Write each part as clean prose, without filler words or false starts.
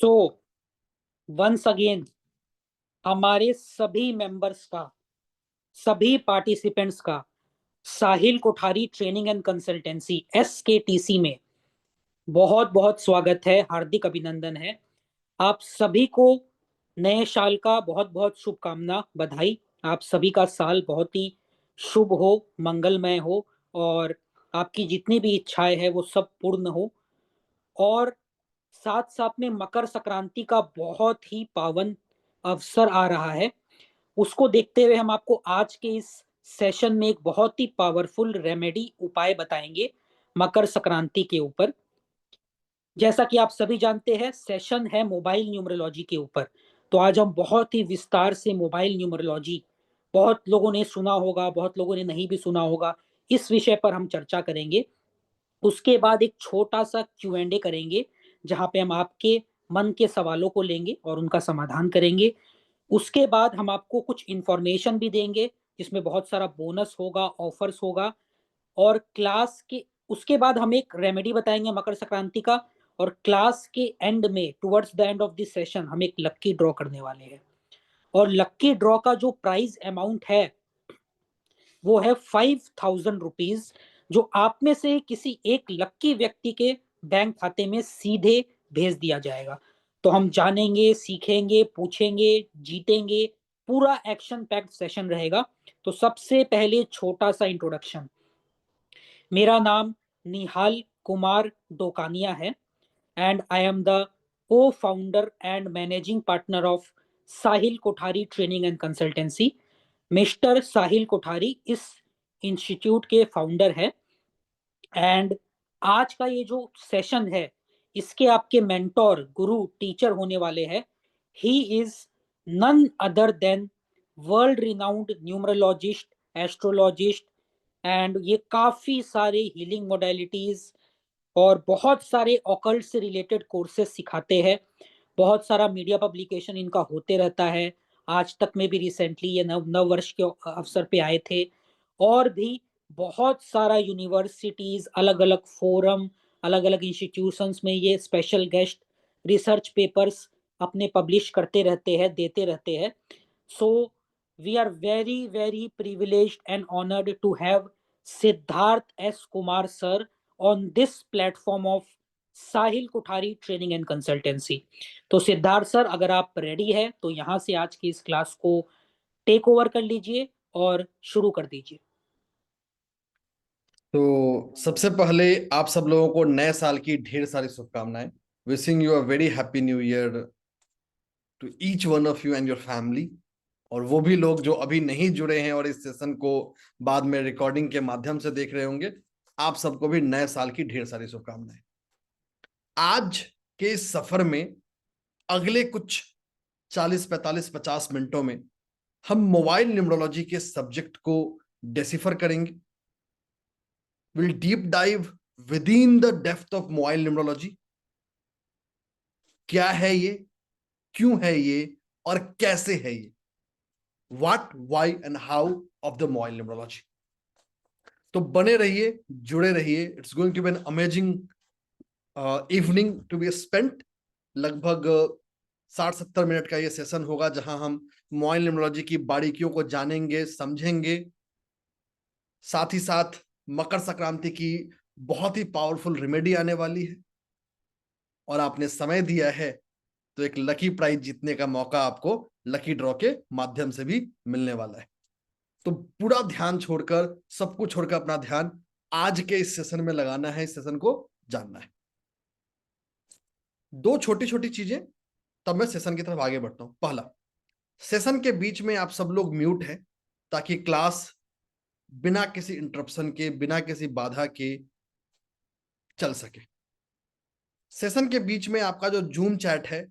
So once again हमारे सभी members का, सभी पार्टिसिपेंट्स का Sahil Kothari training and consultancy SKTC में बहुत बहुत स्वागत है, हार्दिक अभिनंदन है। आप सभी को नए साल का बहुत बहुत शुभकामना, बधाई। आप सभी का साल बहुत ही शुभ हो, मंगलमय हो और आपकी जितनी भी इच्छाएं हैं वो सब पूर्ण हो। और साथ साथ में मकर संक्रांति का बहुत ही पावन अवसर आ रहा है। उसको देखते हुए हम आपको आज के इस सेशन में एक बहुत ही पावरफुल रेमेडी उपाय बताएंगे मकर संक्रांति के ऊपर। जैसा कि आप सभी जानते हैं, सेशन है मोबाइल न्यूमरोलॉजी के ऊपर। तो आज हम बहुत ही विस्तार से मोबाइल न्यूमरोलॉजी, बहुत लोगों ने सुना होगा, बहुत लोगों ने नहीं भी सुना होगा, इस विषय पर हम चर्चा करेंगे। उसके बाद एक छोटा सा Q&A करेंगे, जहां पे हम आपके मन के सवालों को लेंगे और उनका समाधान करेंगे। उसके बाद हम आपको कुछ इंफॉर्मेशन भी देंगे, जिसमें बहुत सारा बोनस होगा, ऑफर्स होगा। और क्लास के उसके बाद हम एक रेमेडी बताएंगे मकर संक्रांति का। और क्लास के एंड में, towards the end of this session, हम एक लक्की ड्रॉ करने वाले हैं। और लक्की ड्रॉ का जो प्राइज अमाउंट है वो है 5,000 रुपीज, जो आप में से किसी एक लक्की व्यक्ति के बैंक खाते में सीधे भेज दिया जाएगा। तो हम जानेंगे, सीखेंगे, पूछेंगे, जीतेंगे। पूरा एक्शन पैक्ड सेशन रहेगा। तो सबसे पहले छोटा सा इंट्रोडक्शन। मेरा नाम निहाल कुमार डोकानिया है and I am the co-founder and managing partner of Sahil Kothari Training and Consultancy। Mister Sahil Kothari इस इंस्टीट्यूट के फाउंडर है। एंड आज का ये जो सेशन है, इसके आपके मेंटोर, गुरु, टीचर होने वाले हैं। He is none other than world renowned numerologist, astrologist. And ये काफी सारे हीलिंग मोडेलिटीज और बहुत सारे ऑकल्ट से रिलेटेड कोर्सेज सिखाते हैं। बहुत सारा मीडिया पब्लिकेशन इनका होते रहता है। आज तक में भी रिसेंटली ये नव वर्ष के अवसर पे आए थे। और भी बहुत सारा यूनिवर्सिटीज, अलग अलग फोरम, अलग अलग इंस्टीट्यूशंस में ये स्पेशल गेस्ट रिसर्च पेपर्स अपने पब्लिश करते रहते हैं, देते रहते हैं। So we are very very privileged and honoured to have Siddharth S Kumar sir on this platform of Sahil Kothari training and consultancy. तो सिद्धार्थ सर, अगर आप रेडी है तो यहाँ से आज की इस क्लास को टेक ओवर कर लीजिए और शुरू कर दीजिए। तो सबसे पहले आप सब लोगों को नए साल की ढेर सारी शुभकामनाएं। Wishing you a very happy new year to each one of you and your family. और वो भी लोग जो अभी नहीं जुड़े हैं और इस सेशन को बाद में रिकॉर्डिंग के माध्यम से देख रहे होंगे, आप सबको भी नए साल की ढेर सारी शुभकामनाएं। आज के इस सफर में अगले कुछ 40, 45, 50 मिनटों में हम मोबाइल न्यूमरोलॉजी के सब्जेक्ट को डेसिफर करेंगे। Will deep dive with in the depth of mobile numerology. क्या है ये, क्यों है ये और कैसे है ये, what, why and how of the mobile numerology. तो बने रहिए, जुड़े रहिए। It's going to be an amazing evening to be spent. लगभग 60-70 मिनट का ये सेशन होगा, जहां हम मोबाइल न्यूमरोलॉजी की बारीकियों को जानेंगे, समझेंगे। साथ ही साथ मकर संक्रांति की बहुत ही पावरफुल रेमेडी आने वाली है। और आपने समय दिया है तो एक लकी प्राइज जीतने का मौका आपको लकी ड्रॉ के माध्यम से भी मिलने वाला है। तो पूरा ध्यान छोड़कर, सब कुछ छोड़कर अपना ध्यान आज के इस सेशन में लगाना है, इस सेशन को जानना है। दो छोटी छोटी चीजें, तब मैं सेशन की तरफ आगे बढ़ता हूं। पहला, सेशन के बीच में आप सब लोग म्यूट हैं, ताकि क्लास बिना किसी इंटरप्शन के, बिना किसी बाधा के चल सके। सेशन के बीच में आपका जो जूम चैट है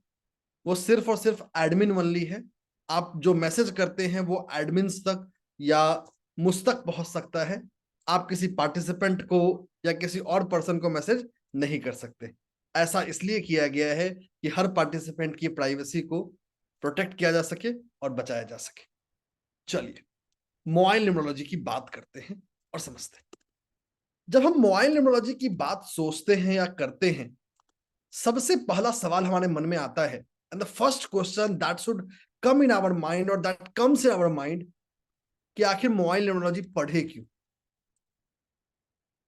वो सिर्फ और सिर्फ एडमिन ओनली है। आप जो मैसेज करते हैं वो एडमिन्स तक या मुझ तक पहुंच सकता है। आप किसी पार्टिसिपेंट को या किसी और पर्सन को मैसेज नहीं कर सकते। ऐसा इसलिए किया गया है कि हर पार्टिसिपेंट की प्राइवेसी को प्रोटेक्ट किया जा सके और बचाया जा सके। चलिए मोबाइल न्यूमरोलॉजी की बात करते हैं और समझते हैं। जब हम मोबाइल न्यूमरोलॉजी की बात सोचते हैं या करते हैं, सबसे पहला सवाल हमारे मन में आता है, and the first question that should come in our mind और that comes in our mind, कि आखिर मोबाइल न्यूमरोलॉजी पढ़े क्यों?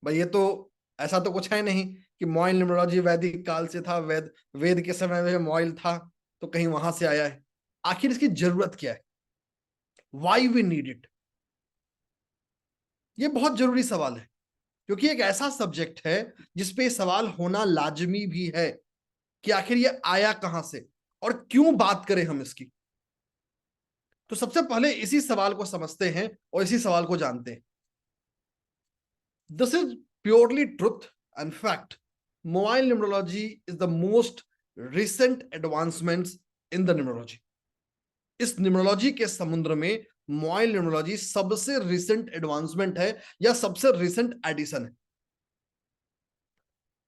भाई ये तो ऐसा तो कुछ है नहीं कि मोबाइल न्यूमरोलॉजी वैदिक काल से था, वेद के समय में मोबाइल था तो कहीं वहां से आया है। आखिर इसकी जरूरत क्या है? Why we need it? ये बहुत जरूरी सवाल है, क्योंकि एक ऐसा सब्जेक्ट है जिसपे सवाल होना लाजमी भी है कि आखिर ये आया कहां से और क्यों बात करें हम इसकी। तो सबसे पहले इसी सवाल को समझते हैं और इसी सवाल को जानते हैं। This is purely truth and fact. Mobile numerology is the most recent advancements in the numerology. इस न्यूमरोलॉजी के समुद्र में मोबाइल न्यूमरोलॉजी सबसे रिसेंट एडवांसमेंट है या सबसे रिसेंट एडिशन है।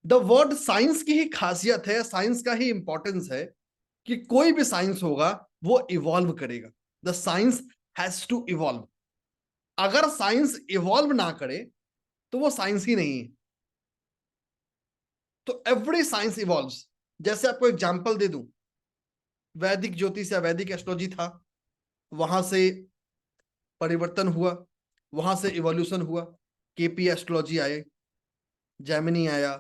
द वर्ड साइंस की ही खासियत है, साइंस का ही इंपॉर्टेंस है कि कोई भी साइंस होगा वो इवॉल्व करेगा। The science has to evolve. अगर साइंस इवॉल्व ना करे तो वो साइंस ही नहीं है। तो एवरी साइंस इवॉल्व्स। जैसे आपको एग्जांपल दे दूं, वैदिक ज्योतिष या वैदिक एस्ट्रोलॉजी था, वहां से परिवर्तन हुआ, वहां से इवोल्यूशन हुआ, केपी एस्ट्रोलॉजी आए, जैमिनी आया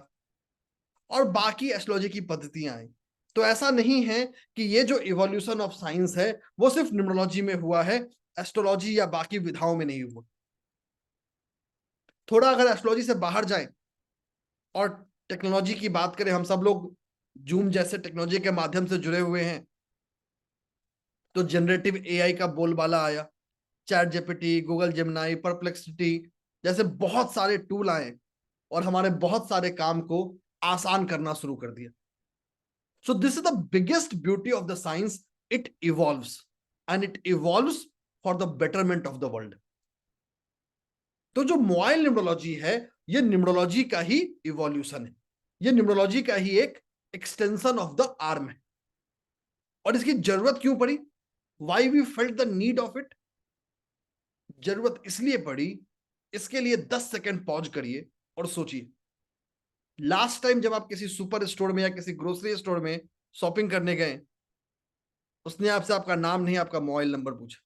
और बाकी एस्ट्रोलॉजी की पद्धतियां आई। तो ऐसा नहीं है कि ये जो इवोल्यूशन ऑफ साइंस है वो सिर्फ न्यूमरोलॉजी में हुआ है, एस्ट्रोलॉजी या बाकी विधाओं में नहीं हुआ। थोड़ा अगर एस्ट्रोलॉजी से बाहर जाए और टेक्नोलॉजी की बात करें, हम सब लोग जूम जैसे टेक्नोलॉजी के माध्यम से जुड़े हुए हैं, तो जनरेटिव एआई का बोलबाला आया, chat GPT, Google Gemini, perplexity जैसे बहुत सारे टूल आए और हमारे बहुत सारे काम को आसान करना शुरू कर दिया। So this is the biggest beauty of the science, it evolves and it evolves for the betterment of the world. तो जो मोबाइल न्यूमरोलॉजी है ये न्यूमरोलॉजी का ही इवोल्यूशन है, ये न्यूमरोलॉजी का ही एक एक्सटेंशन ऑफ द आर्म है। और इसकी जरूरत क्यों पड़ी? Why we felt the need of it? जरूरत इसलिए पड़ी, इसके लिए 10 सेकंड पॉज करिए और सोचिए, लास्ट टाइम जब आप किसी सुपर स्टोर में या किसी ग्रोसरी स्टोर में शॉपिंग करने गए, उसने आपसे आपका नाम नहीं आपका मोबाइल नंबर पूछा।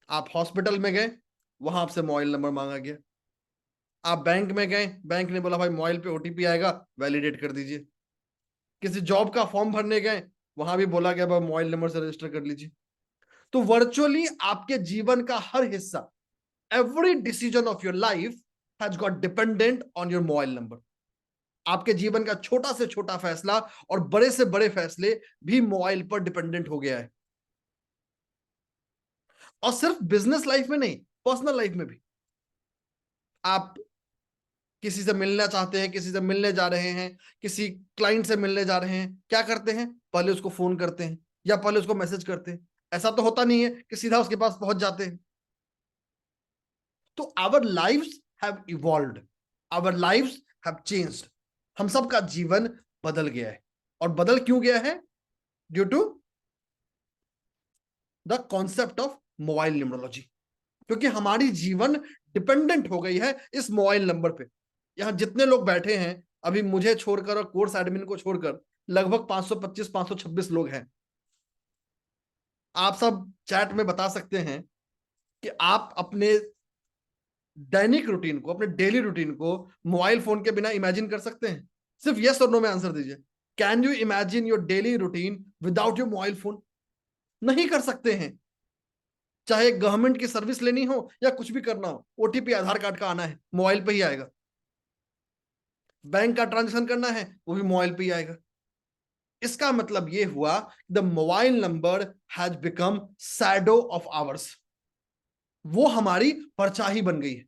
आप हॉस्पिटल में गए, वहां आपसे मोबाइल नंबर मांगा गया। आप बैंक में गए, बैंक ने बोला भाई मोबाइल पे ओटीपी आएगा, वैलिडेट कर दीजिए। किसी जॉब का फॉर्म भरने गए, वहां भी बोला गया भाई मोबाइल नंबर से रजिस्टर कर लीजिए। तो वर्चुअली आपके जीवन का हर हिस्सा, every decision of your life has got dependent on your mobile number. आपके जीवन का छोटा से छोटा फैसला और बड़े से बड़े फैसले भी मोबाइल पर डिपेंडेंट हो गया है। और सिर्फ बिजनेस लाइफ में नहीं, पर्सनल लाइफ में भी। आप किसी से मिलना चाहते हैं, किसी से मिलने जा रहे हैं, किसी क्लाइंट से मिलने जा रहे हैं, क्या करते हैं? पहले उसको फोन करते हैं या पहले उसको मैसेज करते हैं। ऐसा तो होता नहीं है कि सीधा उसके पास पहुंच जाते हैं। तो our lives have evolved, our lives have changed. हम सबका जीवन बदल गया है। और बदल क्यों गया है? Due to the concept of mobile numerology. क्योंकि हमारी जीवन डिपेंडेंट हो गई है इस मोबाइल नंबर पे। यहां जितने लोग बैठे हैं, अभी मुझे छोड़कर और कोर्स एडमिन को छोड़कर लगभग 525 526 लोग हैं। आप सब चैट में बता सकते हैं कि आप अपने दैनिक रूटीन को, अपने डेली रूटीन को मोबाइल फोन के बिना इमेजिन कर सकते हैं? सिर्फ यस और नो में आंसर दीजिए। Can you imagine your daily routine without your mobile phone? नहीं कर सकते हैं। चाहे गवर्नमेंट की सर्विस लेनी हो या कुछ भी करना हो, ओटीपी आधार कार्ड का आना है, मोबाइल पे ही आएगा। बैंक का ट्रांजेक्शन करना है, वो भी मोबाइल पे ही आएगा। इसका मतलब ये हुआ the mobile number has become shadow of hours. वो हमारी परछाई बन गई है।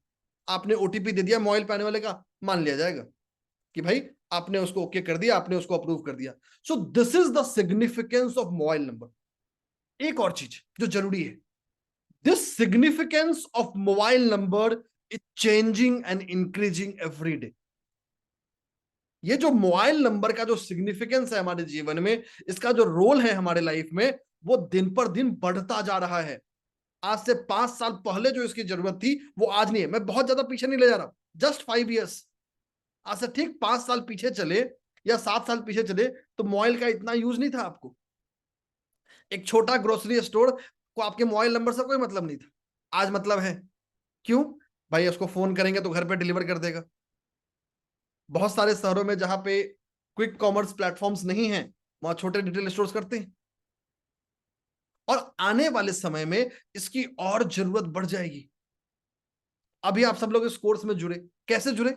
आपने ओटीपी दे दिया मोबाइल पे आने वाले का, मान लिया जाएगा कि भाई आपने उसको ओके कर दिया, आपने उसको अप्रूव कर दिया। So this is the significance of mobile number. एक और चीज जो जरूरी है, this significance of mobile number is changing and increasing every day. ये जो मोबाइल नंबर का जो सिग्निफिकेंस है हमारे जीवन में, इसका जो रोल है हमारे लाइफ में, वो दिन पर दिन बढ़ता जा रहा है। आज से 5 साल पहले जो इसकी जरूरत थी वो आज नहीं है। मैं बहुत ज्यादा पीछे नहीं ले जा रहा, जस्ट 5 years। आज से ठीक 5 साल पीछे चले या 7 साल पीछे चले तो मोबाइल का इतना यूज नहीं था आपको। एक छोटा ग्रोसरी स्टोर को आपके मोबाइल नंबर से कोई मतलब नहीं था, आज मतलब है। क्यों? भाई उसको फोन करेंगे तो घर पे डिलीवर कर देगा। बहुत सारे शहरों में जहां पे क्विक कॉमर्स प्लेटफॉर्म्स नहीं है, वहां छोटे डिटेल स्टोर्स करते हैं। और आने वाले समय में इसकी और जरूरत बढ़ जाएगी। अभी आप सब लोग इस कोर्स में जुड़े, कैसे जुड़े?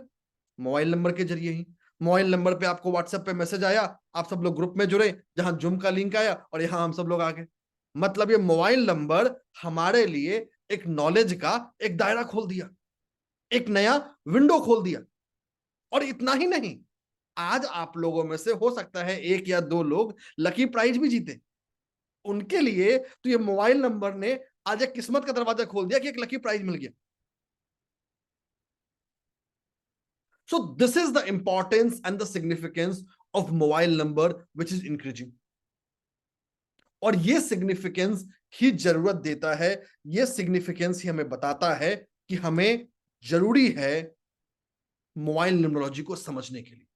मोबाइल नंबर के जरिए ही। मोबाइल नंबर पे आपको व्हाट्सएप पे मैसेज आया, आप सब लोग ग्रुप में जुड़े, जहां जूम का लिंक आया और यहां हम सब लोग आ गए। मतलब ये मोबाइल नंबर हमारे लिए एक नॉलेज का एक दायरा खोल दिया, एक नया विंडो खोल दिया। और इतना ही नहीं, आज आप लोगों में से हो सकता है 1 या 2 लोग लकी प्राइज भी जीते। उनके लिए तो ये मोबाइल नंबर ने आज एक किस्मत का दरवाजा खोल दिया कि एक लकी प्राइज मिल गया। So this is the importance and the significance of mobile number which is increasing. और ये सिग्निफिकेंस ही जरूरत देता है, ये सिग्निफिकेंस ही हमें बताता है कि हमें जरूरी है मोबाइल न्यूमरोलॉजी को समझने के लिए।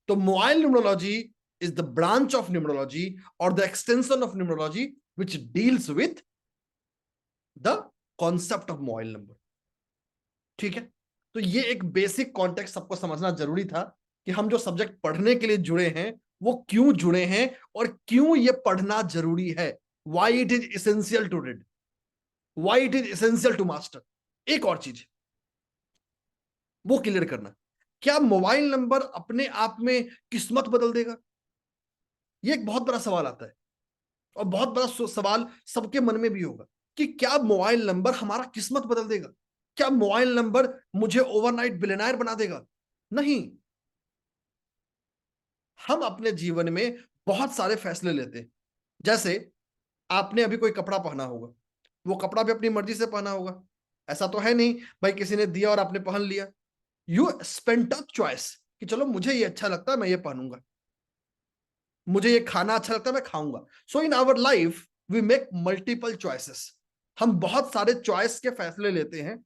तो mobile numerology is the branch of numerology और the extension of numerology which deals with the concept of mobile number. ठीक है, तो ये एक बेसिक कॉन्टेक्स्ट सबको समझना जरूरी था कि हम जो सब्जेक्ट पढ़ने के लिए जुड़े हैं वो क्यों जुड़े हैं और क्यों ये पढ़ना जरूरी है। Why it is essential to read, why it is essential to master. एक और चीज वो क्लियर करना, क्या मोबाइल नंबर अपने आप में किस्मत बदल देगा? ये एक बहुत बड़ा सवाल आता है और बहुत बड़ा सवाल सबके मन में भी होगा कि क्या मोबाइल नंबर हमारा किस्मत बदल देगा? क्या मोबाइल नंबर मुझे ओवरनाइट बिलियनर बना देगा? नहीं। हम अपने जीवन में बहुत सारे फैसले लेते हैं। जैसे आपने अभी कोई कपड़ा पहना होगा, वो कपड़ा भी अपनी मर्जी से पहना होगा। ऐसा तो है नहीं भाई किसी ने दिया और आपने पहन लिया। यू स्पेंट अ चॉइस कि चलो मुझे ये अच्छा लगता है मैं ये पहनूंगा, मुझे ये खाना अच्छा लगता है मैं खाऊंगा। So in our life we make multiple choices. हम बहुत सारे चॉइस के फैसले लेते हैं,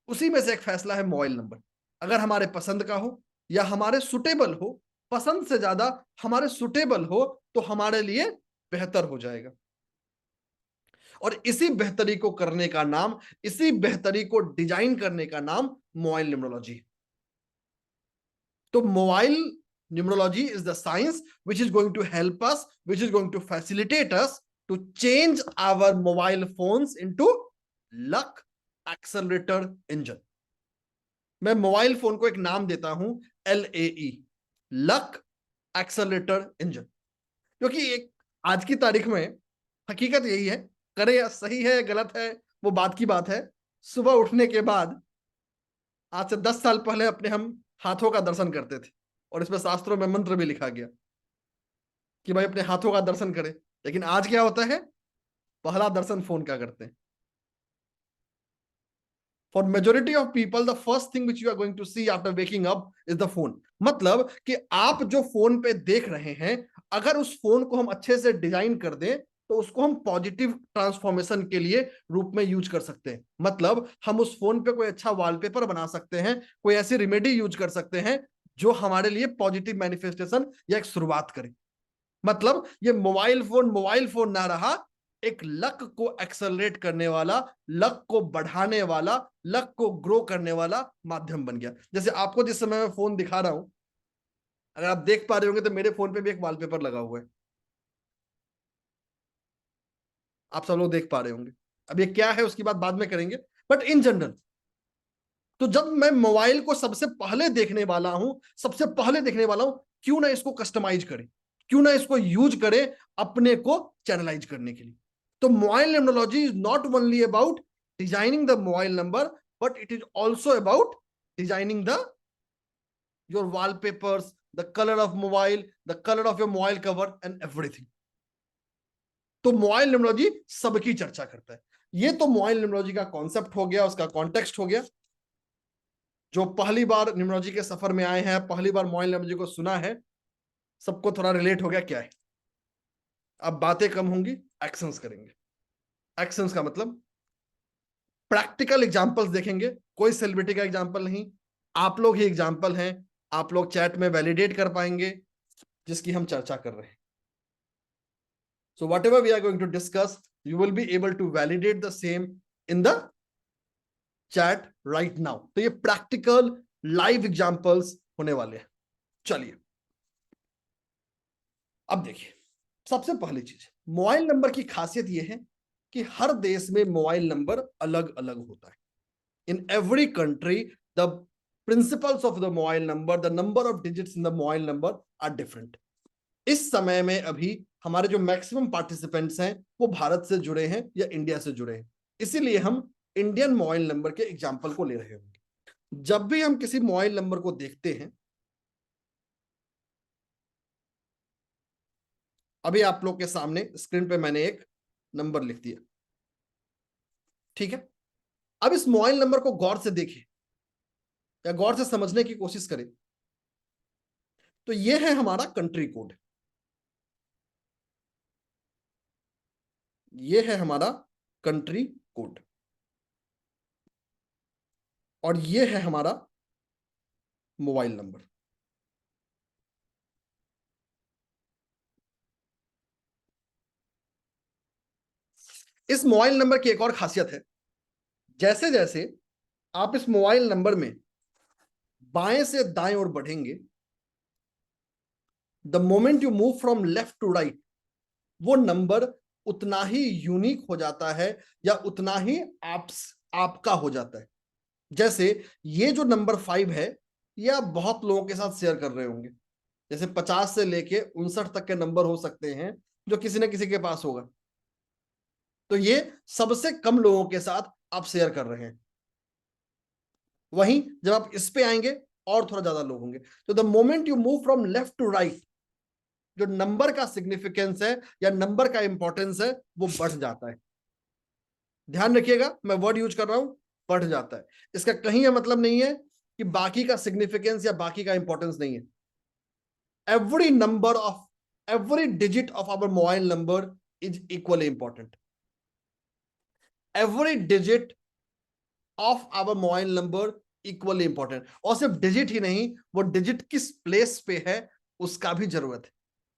उसी में से एक फैसला है मोबाइल नंबर। अगर हमारे पसंद का हो या हमारे सुटेबल हो, पसंद से ज्यादा हमारे सुटेबल हो, तो हमारे लिए बेहतर हो जाएगा। और इसी बेहतरी को करने का नाम, इसी बेहतरी को डिजाइन करने का नाम मोबाइल न्यूमरोलॉजी। तो mobile numerology is the science which is going to help us, which is going to facilitate us to change our mobile phones into luck accelerator engine. मैं मोबाइल फोन को एक नाम देता हूं, LAE, लक एक्सेलरेटर इंजन। क्योंकि एक आज की तारीख में हकीकत यही है, करे या सही है गलत है वो बात की बात है। सुबह उठने के बाद आज से 10 साल पहले अपने हम हाथों का दर्शन करते थे, और इसमें शास्त्रों में मंत्र भी लिखा गया कि भाई अपने हाथों का दर्शन करें। लेकिन आज क्या होता है, पहला दर्शन फोन का करते हैं। For majority of people the first thing which you are going to see after waking up is the phone. मतलब कि आप जो फोन पे देख रहे हैं, अगर उस फोन को हम अच्छे से डिजाइन कर दें तो उसको हम पॉजिटिव ट्रांसफॉर्मेशन के लिए रूप में यूज कर सकते हैं। मतलब हम उस फोन पे कोई अच्छा वॉलपेपर बना सकते हैं, कोई ऐसी रेमेडी यूज कर सकते हैं जो हमारे लिए पॉजिटिव मैनिफेस्टेशन या एक शुरुआत करे। मतलब ये मोबाइल फोन ना रहा, एक लक को एक्सेलरेट करने वाला, लक को बढ़ाने वाला, लक को ग्रो करने वाला माध्यम बन गया। जैसे आपको जिस समय मैं फोन दिखा रहा हूं, अगर आप देख पा रहे होंगे तो मेरे फोन पे भी एक वॉलपेपर लगा हुआ है, आप सब लोग देख पा रहे होंगे। अब ये क्या है उसकी बात बाद में करेंगे, बट इन जनरल तो जब मैं मोबाइल को सबसे पहले देखने वाला हूं, सबसे पहले देखने वाला हूं, क्यों ना इसको कस्टमाइज करें, क्यों ना इसको यूज करें अपने को चैनलाइज करने के लिए। तो mobile numerology is not only about designing the mobile number, but it is also about designing the your wallpapers, the colour of mobile, the colour of your mobile cover and everything. तो mobile numerology सबकी चर्चा करता है। ये तो mobile numerology का concept हो गया, उसका कॉन्टेक्स्ट हो गया। जो पहली बार न्यूमरोलॉजी के सफर में आए हैं, पहली बार मोबाइल न्यूमरोलॉजी को सुना है, सबको थोड़ा रिलेट हो गया क्या है। अब बातें कम होंगी, एक्शंस करेंगे। एक्शंस का मतलब प्रैक्टिकल एग्जांपल्स देखेंगे, कोई सेलिब्रिटी का एग्जांपल नहीं, आप लोग ही एग्जाम्पल हैं, आप लोग चैट में वैलिडेट कर पाएंगे जिसकी हम चर्चा कर रहे हैं. So whatever we are going to discuss, you will be able to validate the same in the chat right now. तो ये प्रैक्टिकल लाइव एग्जांपल्स होने वाले हैं. चलिए अब देखिए, सबसे पहली चीज, मोबाइल नंबर की खासियत ये है कि हर देश में मोबाइल नंबर अलग अलग होता है. In every country the principles of the mobile number, the number of digits in the mobile number are different. इस समय में अभी हमारे जो मैक्सिमम पार्टिसिपेंट्स हैं वो भारत से जुड़े हैं या इंडिया से जुड़े हैं, इसीलिए हम इंडियन मोबाइल नंबर के एग्जाम्पल को ले रहे होंगे. जब भी हम किसी मोबाइल नंबर को देखते हैं, अभी आप लोग के सामने स्क्रीन पे मैंने एक नंबर लिख दिया, ठीक है. अब इस मोबाइल नंबर को गौर से देखें या गौर से समझने की कोशिश करें. तो ये है हमारा कंट्री कोड, ये है हमारा कंट्री कोड, और ये है हमारा मोबाइल नंबर. इस मोबाइल नंबर की एक और खासियत है, जैसे जैसे आप इस मोबाइल नंबर में बाएं से दाएं ओर बढ़ेंगे, the moment you move from left to right, वो नंबर उतना ही यूनिक हो जाता है या उतना ही आपका हो जाता है. जैसे ये जो नंबर 5 है, ये आप बहुत लोगों के साथ शेयर कर रहे होंगे. जैसे 50 से लेके 59 तक के नंबर हो सकते हैं जो किसी न किसी के पास होगा. तो ये सबसे कम लोगों के साथ आप शेयर कर रहे हैं. वहीं जब आप इस पे आएंगे और थोड़ा ज्यादा लोग होंगे. तो the moment you move from left to right, जो नंबर का सिग्निफिकेंस है या नंबर का इंपॉर्टेंस है वो बढ़ जाता है. ध्यान रखिएगा, मैं वर्ड यूज कर रहा हूं, बढ़ जाता है. इसका कहीं यह मतलब नहीं है कि बाकी का सिग्निफिकेंस या बाकी का इंपॉर्टेंस नहीं है. Every number of every digit of our mobile number is equally important. Every digit of our mobile number equally important. और सिर्फ डिजिट ही नहीं, वो डिजिट किस प्लेस पे है उसका भी जरूरत है.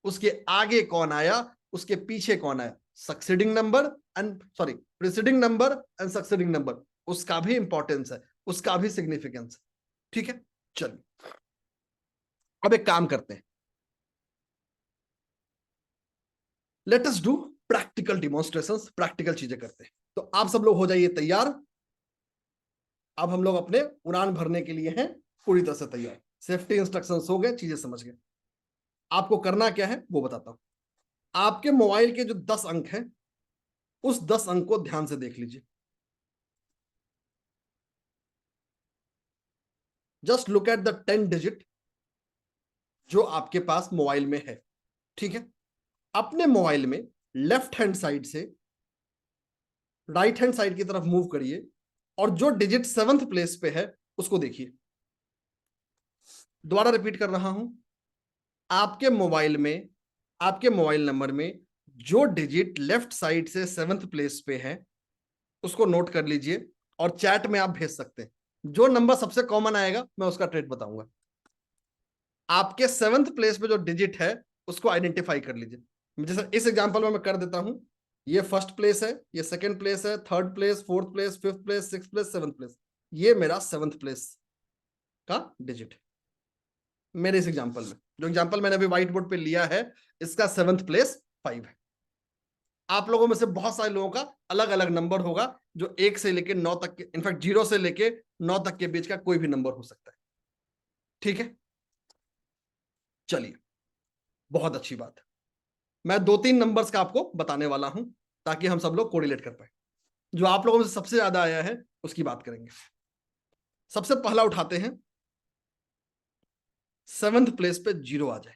उसके आगे कौन आया, उसके पीछे कौन आया, succeeding number and sorry preceding number and succeeding number, उसका भी इंपॉर्टेंस है, उसका भी सिग्निफिकेंस है. ठीक है, चलिए अब एक काम करते हैं, let us do practical demonstrations, practical चीजें करते हैं. तो आप सब लोग हो जाइए तैयार. अब हम लोग अपने उड़ान भरने के लिए हैं पूरी तरह से तैयार. सेफ्टी इंस्ट्रक्शंस हो गए, चीजें समझ गए. आपको करना क्या है वो बताता हूं. आपके मोबाइल के जो 10 अंक हैं, उस 10 अंक को ध्यान से देख लीजिए. Just look at the 10 digit जो आपके पास मोबाइल में है. ठीक है, अपने मोबाइल में लेफ्ट हैंड साइड से राइट हैंड साइड की तरफ मूव करिए और जो डिजिट 7th प्लेस पे है उसको देखिए. दोबारा रिपीट कर रहा हूं, आपके मोबाइल में, आपके मोबाइल नंबर में जो डिजिट लेफ्ट साइड से 7th प्लेस पे है उसको नोट कर लीजिए और चैट में आप भेज सकते हैं. जो नंबर सबसे कॉमन आएगा मैं उसका ट्रेड बताऊंगा. आपके 7th प्लेस पे जो डिजिट है उसको आइडेंटिफाई कर लीजिए. जैसे इस एग्जांपल में मैं कर देता हूं, ये फर्स्ट प्लेस है, ये सेकंड प्लेस है, third place, fourth place, fifth place, sixth place, 7th place. ये मेरा 7th प्लेस का डिजिट है. मेरे इस एग्जांपल में, जो एग्जांपल मैंने अभी व्हाइट बोर्ड पे लिया है, इसका 7th प्लेस 5 है. आप लोगों में से बहुत सारे लोगों का अलग अलग नंबर होगा, जो 1 से लेके 9 तक के, इनफैक्ट 0 से लेके 9 तक के बीच का कोई भी नंबर हो सकता है. ठीक है, चलिए बहुत अच्छी बात है. मैं 2-3 नंबर्स का आपको बताने वाला हूं ताकि हम सब लोग कोरिलेट कर पाए. जो आप लोगों में से सबसे ज्यादा आया है उसकी बात करेंगे. सबसे पहला उठाते हैं, 7th प्लेस पे 0 आ जाए.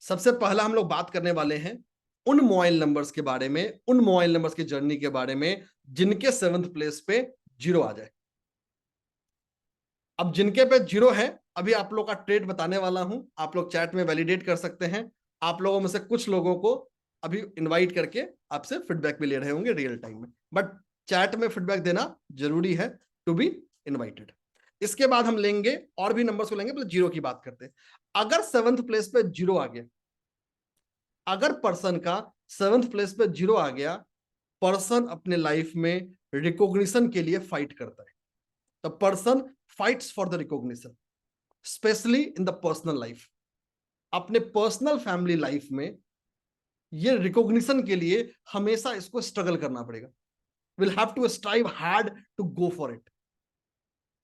सबसे पहला हम लोग बात करने वाले हैं उन मोबाइल नंबर्स के बारे में, उन मोबाइल नंबर्स की जर्नी के बारे में जिनके 7th प्लेस पे 0 आ जाए. अब जिनके पे 0 है, अभी आप लोग का ट्रेड बताने वाला हूं, आप लोग चैट में वैलिडेट कर सकते हैं. आप लोगों में से कुछ लोगों को अभी इनवाइट करके आपसे फीडबैक भी ले रहे होंगे रियल टाइम में, बट चैट में फीडबैक देना जरूरी है टू बी इनवाइटेड। इसके बाद हम लेंगे और भी नंबर्स को लेंगे, पहले जीरो की बात करते हैं। अगर 7th प्लेस पे जीरो आ गया, अगर पर्सन का 7th प्लेस पे जीरो आ गया, पर्सन अपने लाइफ में रिकॉग्निशन के लिए फाइट करता है। The person fights for the recognition, specially in the personal life. अपने पर्सनल फैमिली लाइफ में ये रिकॉग्निशन के लिए हमेशा इसको स्ट्रगल करना पड़ेगा। Will have to strive hard to go for it.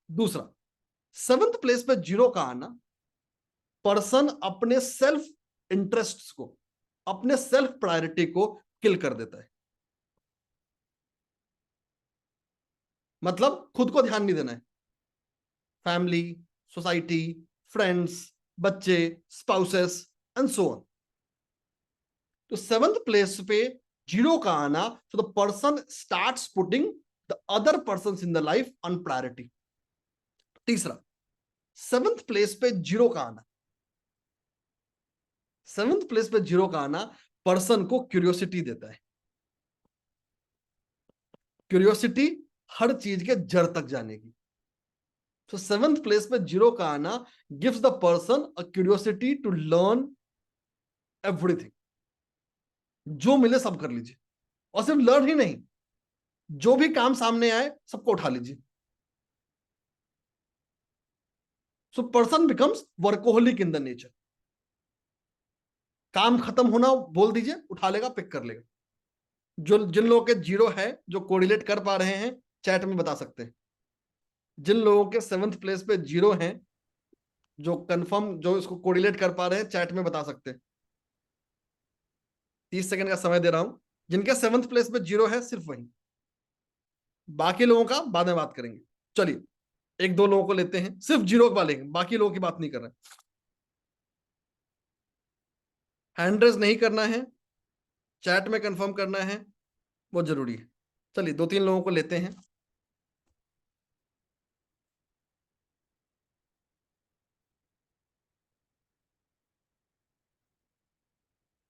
दूसरा, 7th प्लेस पे जीरो का आना, पर्सन अपने सेल्फ इंटरेस्ट को, अपने सेल्फ प्रायोरिटी को किल कर देता है। मतलब खुद को ध्यान नहीं देना है, फैमिली, सोसाइटी, फ्रेंड्स, बच्चे, स्पाउसेस एंड सो ऑन। तो 7th प्लेस पे जीरो का आना, so the person starts putting the other persons in the life on priority. तीसरा, 7th प्लेस पे जीरो का आना, 7th प्लेस पे जीरो का आना पर्सन को क्यूरियोसिटी देता है। क्यूरियोसिटी हर चीज के जड़ तक जाने की। तो 7th प्लेस पे जीरो का आना gives the person a curiosity to learn everything. जो मिले सब कर लीजिए, और सिर्फ लर्न ही नहीं, जो भी काम सामने आए सबको उठा लीजिए। So person becomes workaholic in the nature. काम खत्म होना बोल दीजिए, उठा लेगा, पिक कर लेगा। जो जिन लोगों के जीरो है, जो कोरिलेट कर पा रहे हैं, चैट में बता सकते हैं। जिन लोगों के 7th प्लेस पे जीरो हैं, जो कंफर्म, जो इसको कोरिलेट कर पा रहे हैं, चैट में बता सकते हैं। 30 सेकंड का समय दे रहा हूं। जिनके 7th प्लेस पे जीरो है, सिर्फ वही, बाकी लोगों का बाद में बात करेंगे। चलिए एक दो लोगों को लेते हैं, सिर्फ जीरो वाले, बाकी लोगों की बात नहीं कर रहे। हैंड रेज नहीं करना है, चैट में कंफर्म करना है, बहुत जरूरी है। चलिए 2-3 लोगों को लेते हैं।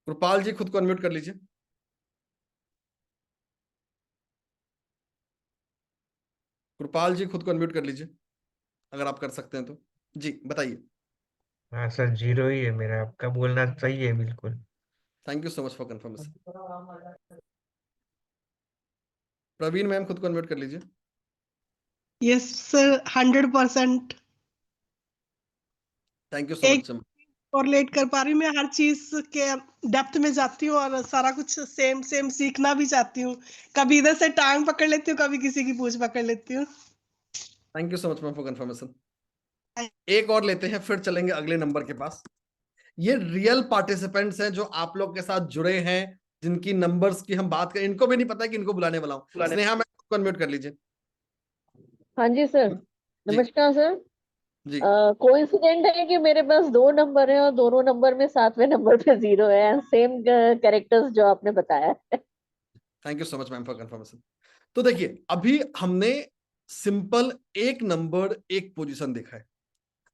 कृपाल जी खुद को अनम्यूट कर लीजिए। कृपाल जी खुद को अनम्यूट कर लीजिए, अगर आप कर सकते हैं तो। जी बताइए। हाँ सर, जीरो ही है मेरा। आपका बोलना सही है बिल्कुल। Thank you so much for confirmation. Praveen ma'am खुद को अनम्यूट कर लीजिए। Yes sir, 100%। Thank you so एक मच। कोरिलेट कर पा रही हूँ, मैं हर चीज के डेप्थ में जाती हूँ और सारा कुछ सेम सेम सीखना भी चाहती हूँ। कभी इधर से टांग पकड़ लेती हूँ, कभी किसी की पूंछ पकड़ लेती हूँ। Thank you so much ma'am for confirmation. एक और लेते हैं, फिर चलेंगे अगले नंबर के पास। ये रियल पार्टिसिपेंट्स हैं जो आप लोग के साथ जुड़े हैं, जिनकी नंबर्स की हम बात करें। इनको भी नहीं पता है कि इनको बुलाने वाला हूँ। स्नेहा मैम खुद को अनम्यूट कर लीजिए। हाँ जी सर, जी नमस्कार सर। जी। कोइंसिडेंट है कि मेरे पास 2 नंबर है और दोनों नंबर में 7वें नंबर पे 0 है। सेम कैरेक्टर्स जो आपने बताया है। Thank you so much ma'am for confirmation. तो देखिए अभी हमने सिंपल एक नंबर एक पोजीशन देखा है।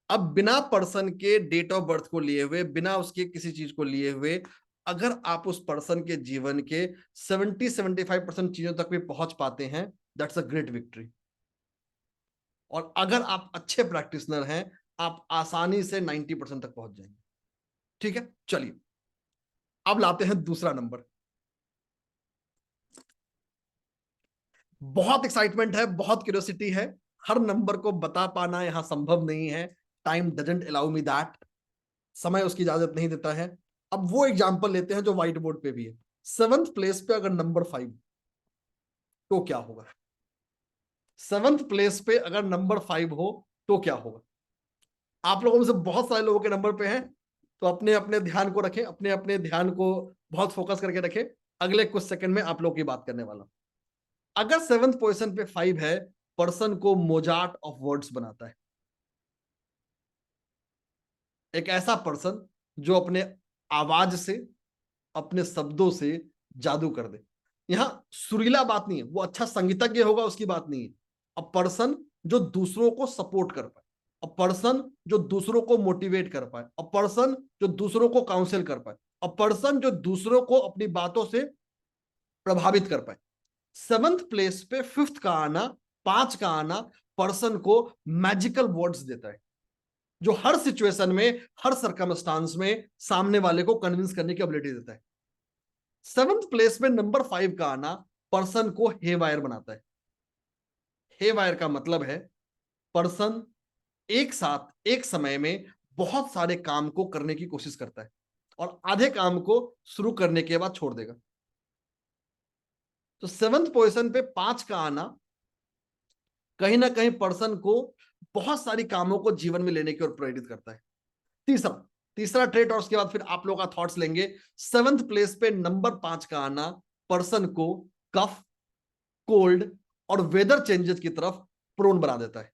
अब बिना पर्सन के डेट ऑफ बर्थ को लिए हुए, बिना उसके किसी चीज को लिए हुए, अगर आप उस पर्सन के जीवन के 70-75% चीजों तक भी पहुंच पाते हैं, दैट्स अ ग्रेट विक्ट्री। और अगर आप अच्छे प्रैक्टिशनर हैं, आप आसानी से 90% तक पहुंच जाएंगे। ठीक है, चलिए अब लाते हैं दूसरा नंबर। बहुत एक्साइटमेंट है, बहुत क्यूरियोसिटी है। हर नंबर को बता पाना यहां संभव नहीं है। Time doesn't allow me that. समय उसकी इजाजत नहीं देता है। अब वो एग्जांपल लेते हैं जो व्हाइट बोर्ड पे भी है। 7th प्लेस पे अगर नंबर 5, तो क्या होगा? 7th प्लेस पे अगर नंबर 5 हो तो क्या होगा? आप लोगों में से बहुत सारे लोगों के नंबर पे हैं, तो अपने अपने ध्यान को रखें, अपने अपने ध्यान को बहुत फोकस करके रखें। अगले कुछ सेकंड में आप लोग की बात करने वाला। अगर 7th पोजीशन पे 5 है, पर्सन को मोजार्ट ऑफ वर्ड्स बनाता है। एक ऐसा पर्सन जो अपने आवाज से, अपने शब्दों से जादू कर दे। यहां सुरीला बात नहीं है, वो अच्छा संगीतज्ञ होगा उसकी बात नहीं है। अ पर्सन जो दूसरों को सपोर्ट कर पाए, अ पर्सन जो दूसरों को मोटिवेट कर पाए, अ पर्सन जो दूसरों को काउंसिल कर पाए, और पर्सन जो दूसरों को अपनी बातं से प्रभावित कर पाए। 7th प्लेस पे 5th का आना, 5 का आना पर्सन को मैजिकल वर्ड्स देता है, जो हर सिचुएशन में, हर सर्कमस्टांस में सामने वाले को कन्विंस करने की एबिलिटी देता है। 7th प्लेस में नंबर 5 का आना पर्सन को हेवायर बनाता है। हेवायर का मतलब है पर्सन एक साथ एक समय में बहुत सारे काम को करने की कोशिश करता है और आधे काम को शुरू करने के बाद छोड़ देगा। तो 7th पोजीशन पे 5 का आना कहीं ना कहीं पर्सन को बहुत सारी कामों को जीवन में लेने की ओर प्रेरित करता है। तीसरा ट्रेट, और उसके बाद फिर आप लोगों का थॉट्स लेंगे। 7th प्लेस पे नंबर 5 का आना पर्सन को कफ, कोल्ड और वेदर चेंजेस की तरफ प्रोन बना देता है।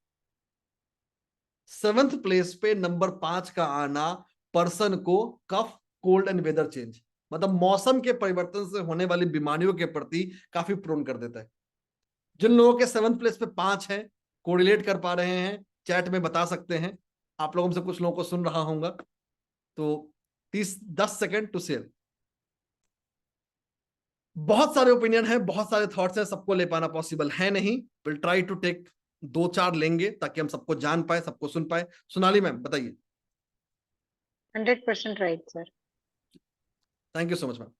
7th प्लेस पे नंबर 5 का आना पर्सन को कफ, कोल्ड एंड वेदर चेंज, मतलब मौसम के परिवर्तन से होने वाली बीमारियों के प्रति काफी प्रोन कर देता है। जिन लोगों के 7th प्लेस पे 5 है, कोरिलेट कर पा रहे हैं, चैट में बता सकते हैं। आप लोगों में से कुछ लोगों को सुन रहा होगा, तो 10 सेकेंड टू शेयर। बहुत सारे ओपिनियन है, बहुत सारे थॉट्स हैं, सबको ले पाना पॉसिबल है नहीं। विल ट्राई टू टेक 2-4 लेंगे ताकि हम सबको जान पाए, सबको सुन पाए। सोनाली मैम बताइए। 100% right sir. Thank you so much ma'am.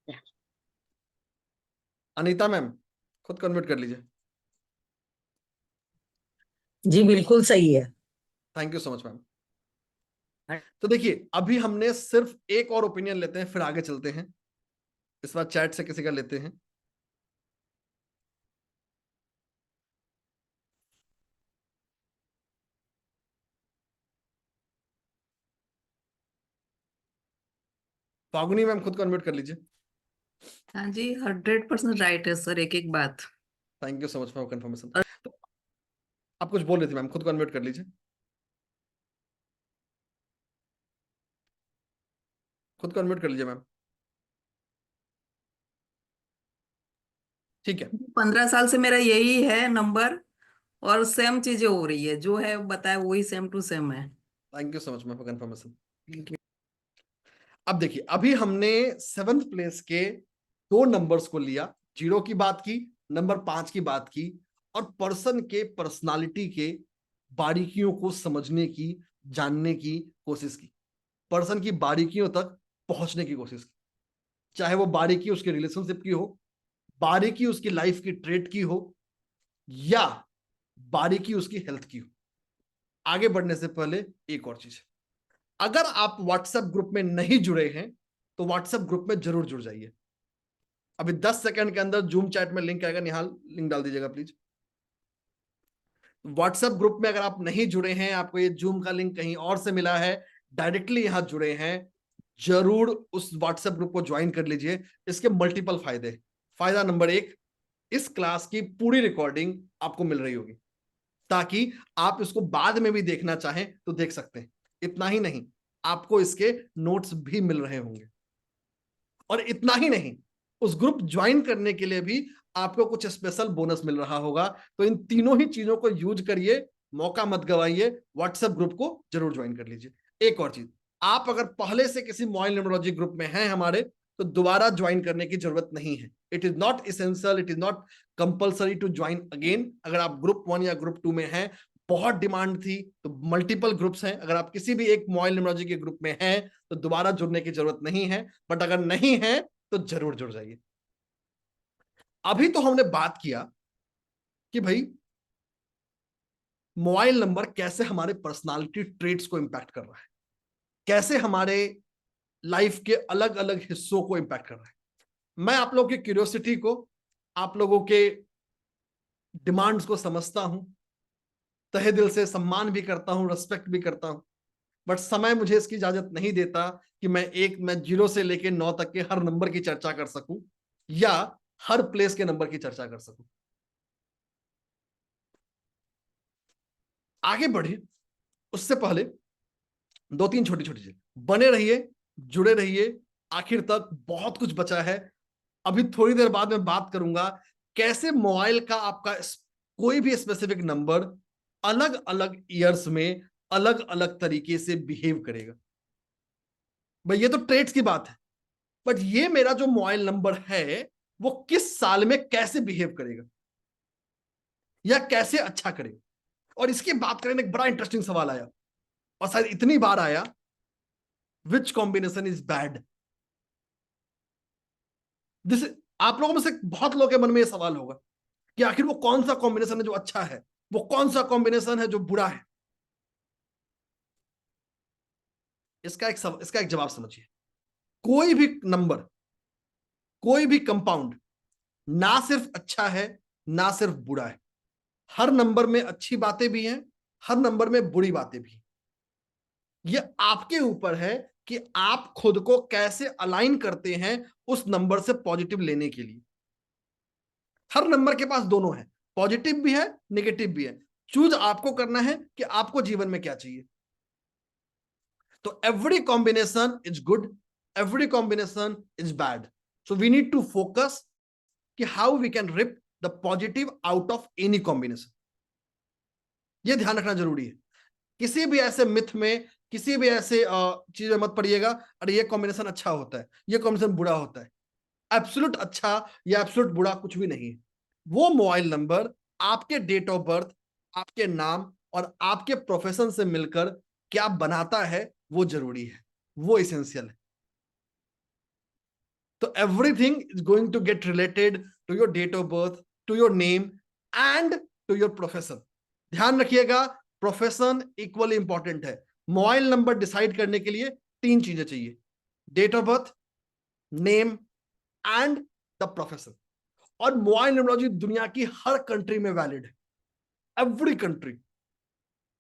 Yeah. Anita ma'am खुद कन्वर्ट कर लीजिए। जी बिल्कुल सही है। Thank you so much ma'am. तो देखिए, अभी हमने सिर्फ एक और ओपिनियन लेते हैं, फिर आगे चलते हैं। इस बार चैट से किसी का लेते हैं। फागुनी मैम खुद कन्वर्ट कर लीजिए। हाँ जी 100% राइट है सर, एक एक बात। Thank you so much for confirmation. तो आप कुछ बोल रही थी मैम, खुद कन्वर्ट कर लीजिए। खुद कन्वर्ट कर लीजिए मैम। ठीक है। 15 साल से मेरा यही है नंबर और सेम चीजें हो रही है, जो है बताया वही सेम टू सेम है। Thank you so much ma'am for confirmation. अब देखिए, अभी हमने 7th प्लेस के 2 नंबर्स को लिया, 0 की बात की, नंबर 5 की बात की, और पर्सन के पर्सनालिटी के बारीकियों को समझने की, जानने की कोशिश की, पर्सन की बारीकियों तक पहुंचने की कोशिश की। चाहे वो बारीकी उसके रिलेशनशिप की हो, बारीकी उसकी लाइफ की ट्रेट की हो, या बारीकी उसकी हेल्थ की हो। आगे बढ़ने से पहले एक और चीज, अगर आप व्हाट्सएप ग्रुप में नहीं जुड़े हैं तो व्हाट्सएप ग्रुप में जरूर जुड़ जाइए। अभी 10 सेकंड के अंदर जूम चैट में लिंक आएगा, निहाल लिंक डाल दीजिएगा प्लीज। व्हाट्सएप ग्रुप में अगर आप नहीं जुड़े हैं, आपको ये जूम का लिंक कहीं और से मिला है, डायरेक्टली यहां जुड़े हैं, जरूर उस व्हाट्सएप ग्रुप को ज्वाइन कर लीजिए। इसके मल्टीपल फायदे। फायदा नंबर 1, इस क्लास की पूरी रिकॉर्डिंग आपको मिल रही होगी, ताकि आप इसको बाद में भी देखना चाहें तो देख सकते हैं। इतना ही नहीं, आपको इसके नोट्स भी मिल रहे होंगे। और इतना ही नहीं, उस ग्रुप ज्वाइन करने के लिए भी आपको कुछ स्पेशल बोनस मिल रहा होगा। तो इन तीनों ही चीजों को यूज करिए, मौका मत गवाइए, व्हाट्सएप ग्रुप को जरूर ज्वाइन कर लीजिए। एक और चीज, आप अगर पहले से किसी मोबाइल न्यूमरोलॉजी ग्रुप में हैं हमारे, तो दोबारा ज्वाइन करने की जरूरत नहीं है। It is not essential, it is not compulsory to join again. अगर आप ग्रुप 1 या ग्रुप 2 में हैं, बहुत डिमांड थी, तो मल्टीपल ग्रुप्स हैं। अगर आप किसी भी एक मोबाइल न्यूमरोलॉजी के ग्रुप में हैं तो दोबारा जुड़ने की जरूरत नहीं है, बट अगर नहीं है तो जरूर जुड़ जाइए। अभी तो हमने बात किया कि भाई मोबाइल नंबर कैसे हमारे पर्सनालिटी ट्रेट्स को इंपैक्ट कर रहा है, कैसे हमारे लाइफ के अलग अलग हिस्सों को इंपैक्ट कर रहा है। मैं आप लोगों की क्यूरियोसिटी को, आप लोगों के डिमांड्स को समझता हूं, तहे दिल से सम्मान भी करता हूं, रेस्पेक्ट भी करता हूं, बट समय मुझे इसकी इजाजत नहीं देता कि मैं 0 से लेकर 9 तक के हर नंबर की चर्चा कर सकूं या हर प्लेस के नंबर की चर्चा कर सकूं। आगे बढ़े उससे पहले 2-3 छोटी छोटी चीजें, बने रहिए, जुड़े रहिए, आखिर तक बहुत कुछ बचा है। अभी थोड़ी देर बाद मैं बात करूंगा कैसे मोबाइल का आपका कोई भी स्पेसिफिक नंबर अलग अलग ईयर्स में अलग अलग तरीके से बिहेव करेगा। भाई ये तो ट्रेड्स की बात है, बट ये मेरा जो मोबाइल नंबर है वो किस साल में कैसे बिहेव करेगा या कैसे अच्छा करेगा। और इसकी बात करें, एक बड़ा इंटरेस्टिंग सवाल आया, और शायद इतनी बार आया, which combination is bad. This, आप लोगों में से बहुत लोगों के मन में यह सवाल होगा कि आखिर वो कौन सा कॉम्बिनेशन है जो अच्छा है, वो कौन सा कॉम्बिनेशन है जो बुरा है। इसका एक जवाब समझिए। कोई भी नंबर, कोई भी कंपाउंड ना सिर्फ अच्छा है ना सिर्फ बुरा है। हर नंबर में अच्छी बातें भी हैं, हर नंबर में बुरी बातें भी हैं। यह आपके ऊपर है कि आप खुद को कैसे अलाइन करते हैं उस नंबर से पॉजिटिव लेने के लिए। हर नंबर के पास दोनों है, पॉजिटिव भी है नेगेटिव भी है। चूज आपको करना है कि आपको जीवन में क्या चाहिए। तो every combination is good, every combination is bad. So we need to focus कि how we can reap the positive out of any combination. यह ध्यान रखना जरूरी है। किसी भी ऐसे मिथ में, किसी भी ऐसे चीज में मत पड़िएगा अरे ये कॉम्बिनेशन अच्छा होता है, ये कॉम्बिनेशन बुरा होता है। एब्सोल्यूट अच्छा या एब्सोल्यूट बुरा कुछ भी नहीं है। वो मोबाइल नंबर आपके डेट ऑफ बर्थ, आपके नाम और आपके प्रोफेशन से मिलकर क्या बनाता है वो जरूरी है, वो एसेंशियल है। तो everything is going to get related to your date of birth, to your name and to your profession. ध्यान रखिएगा, प्रोफेशन इक्वली इंपॉर्टेंट है। मोबाइल नंबर डिसाइड करने के लिए 3 चीजें चाहिए, date of birth, name and the profession. और mobile numerology दुनिया की हर कंट्री में वैलिड है, एवरी कंट्री।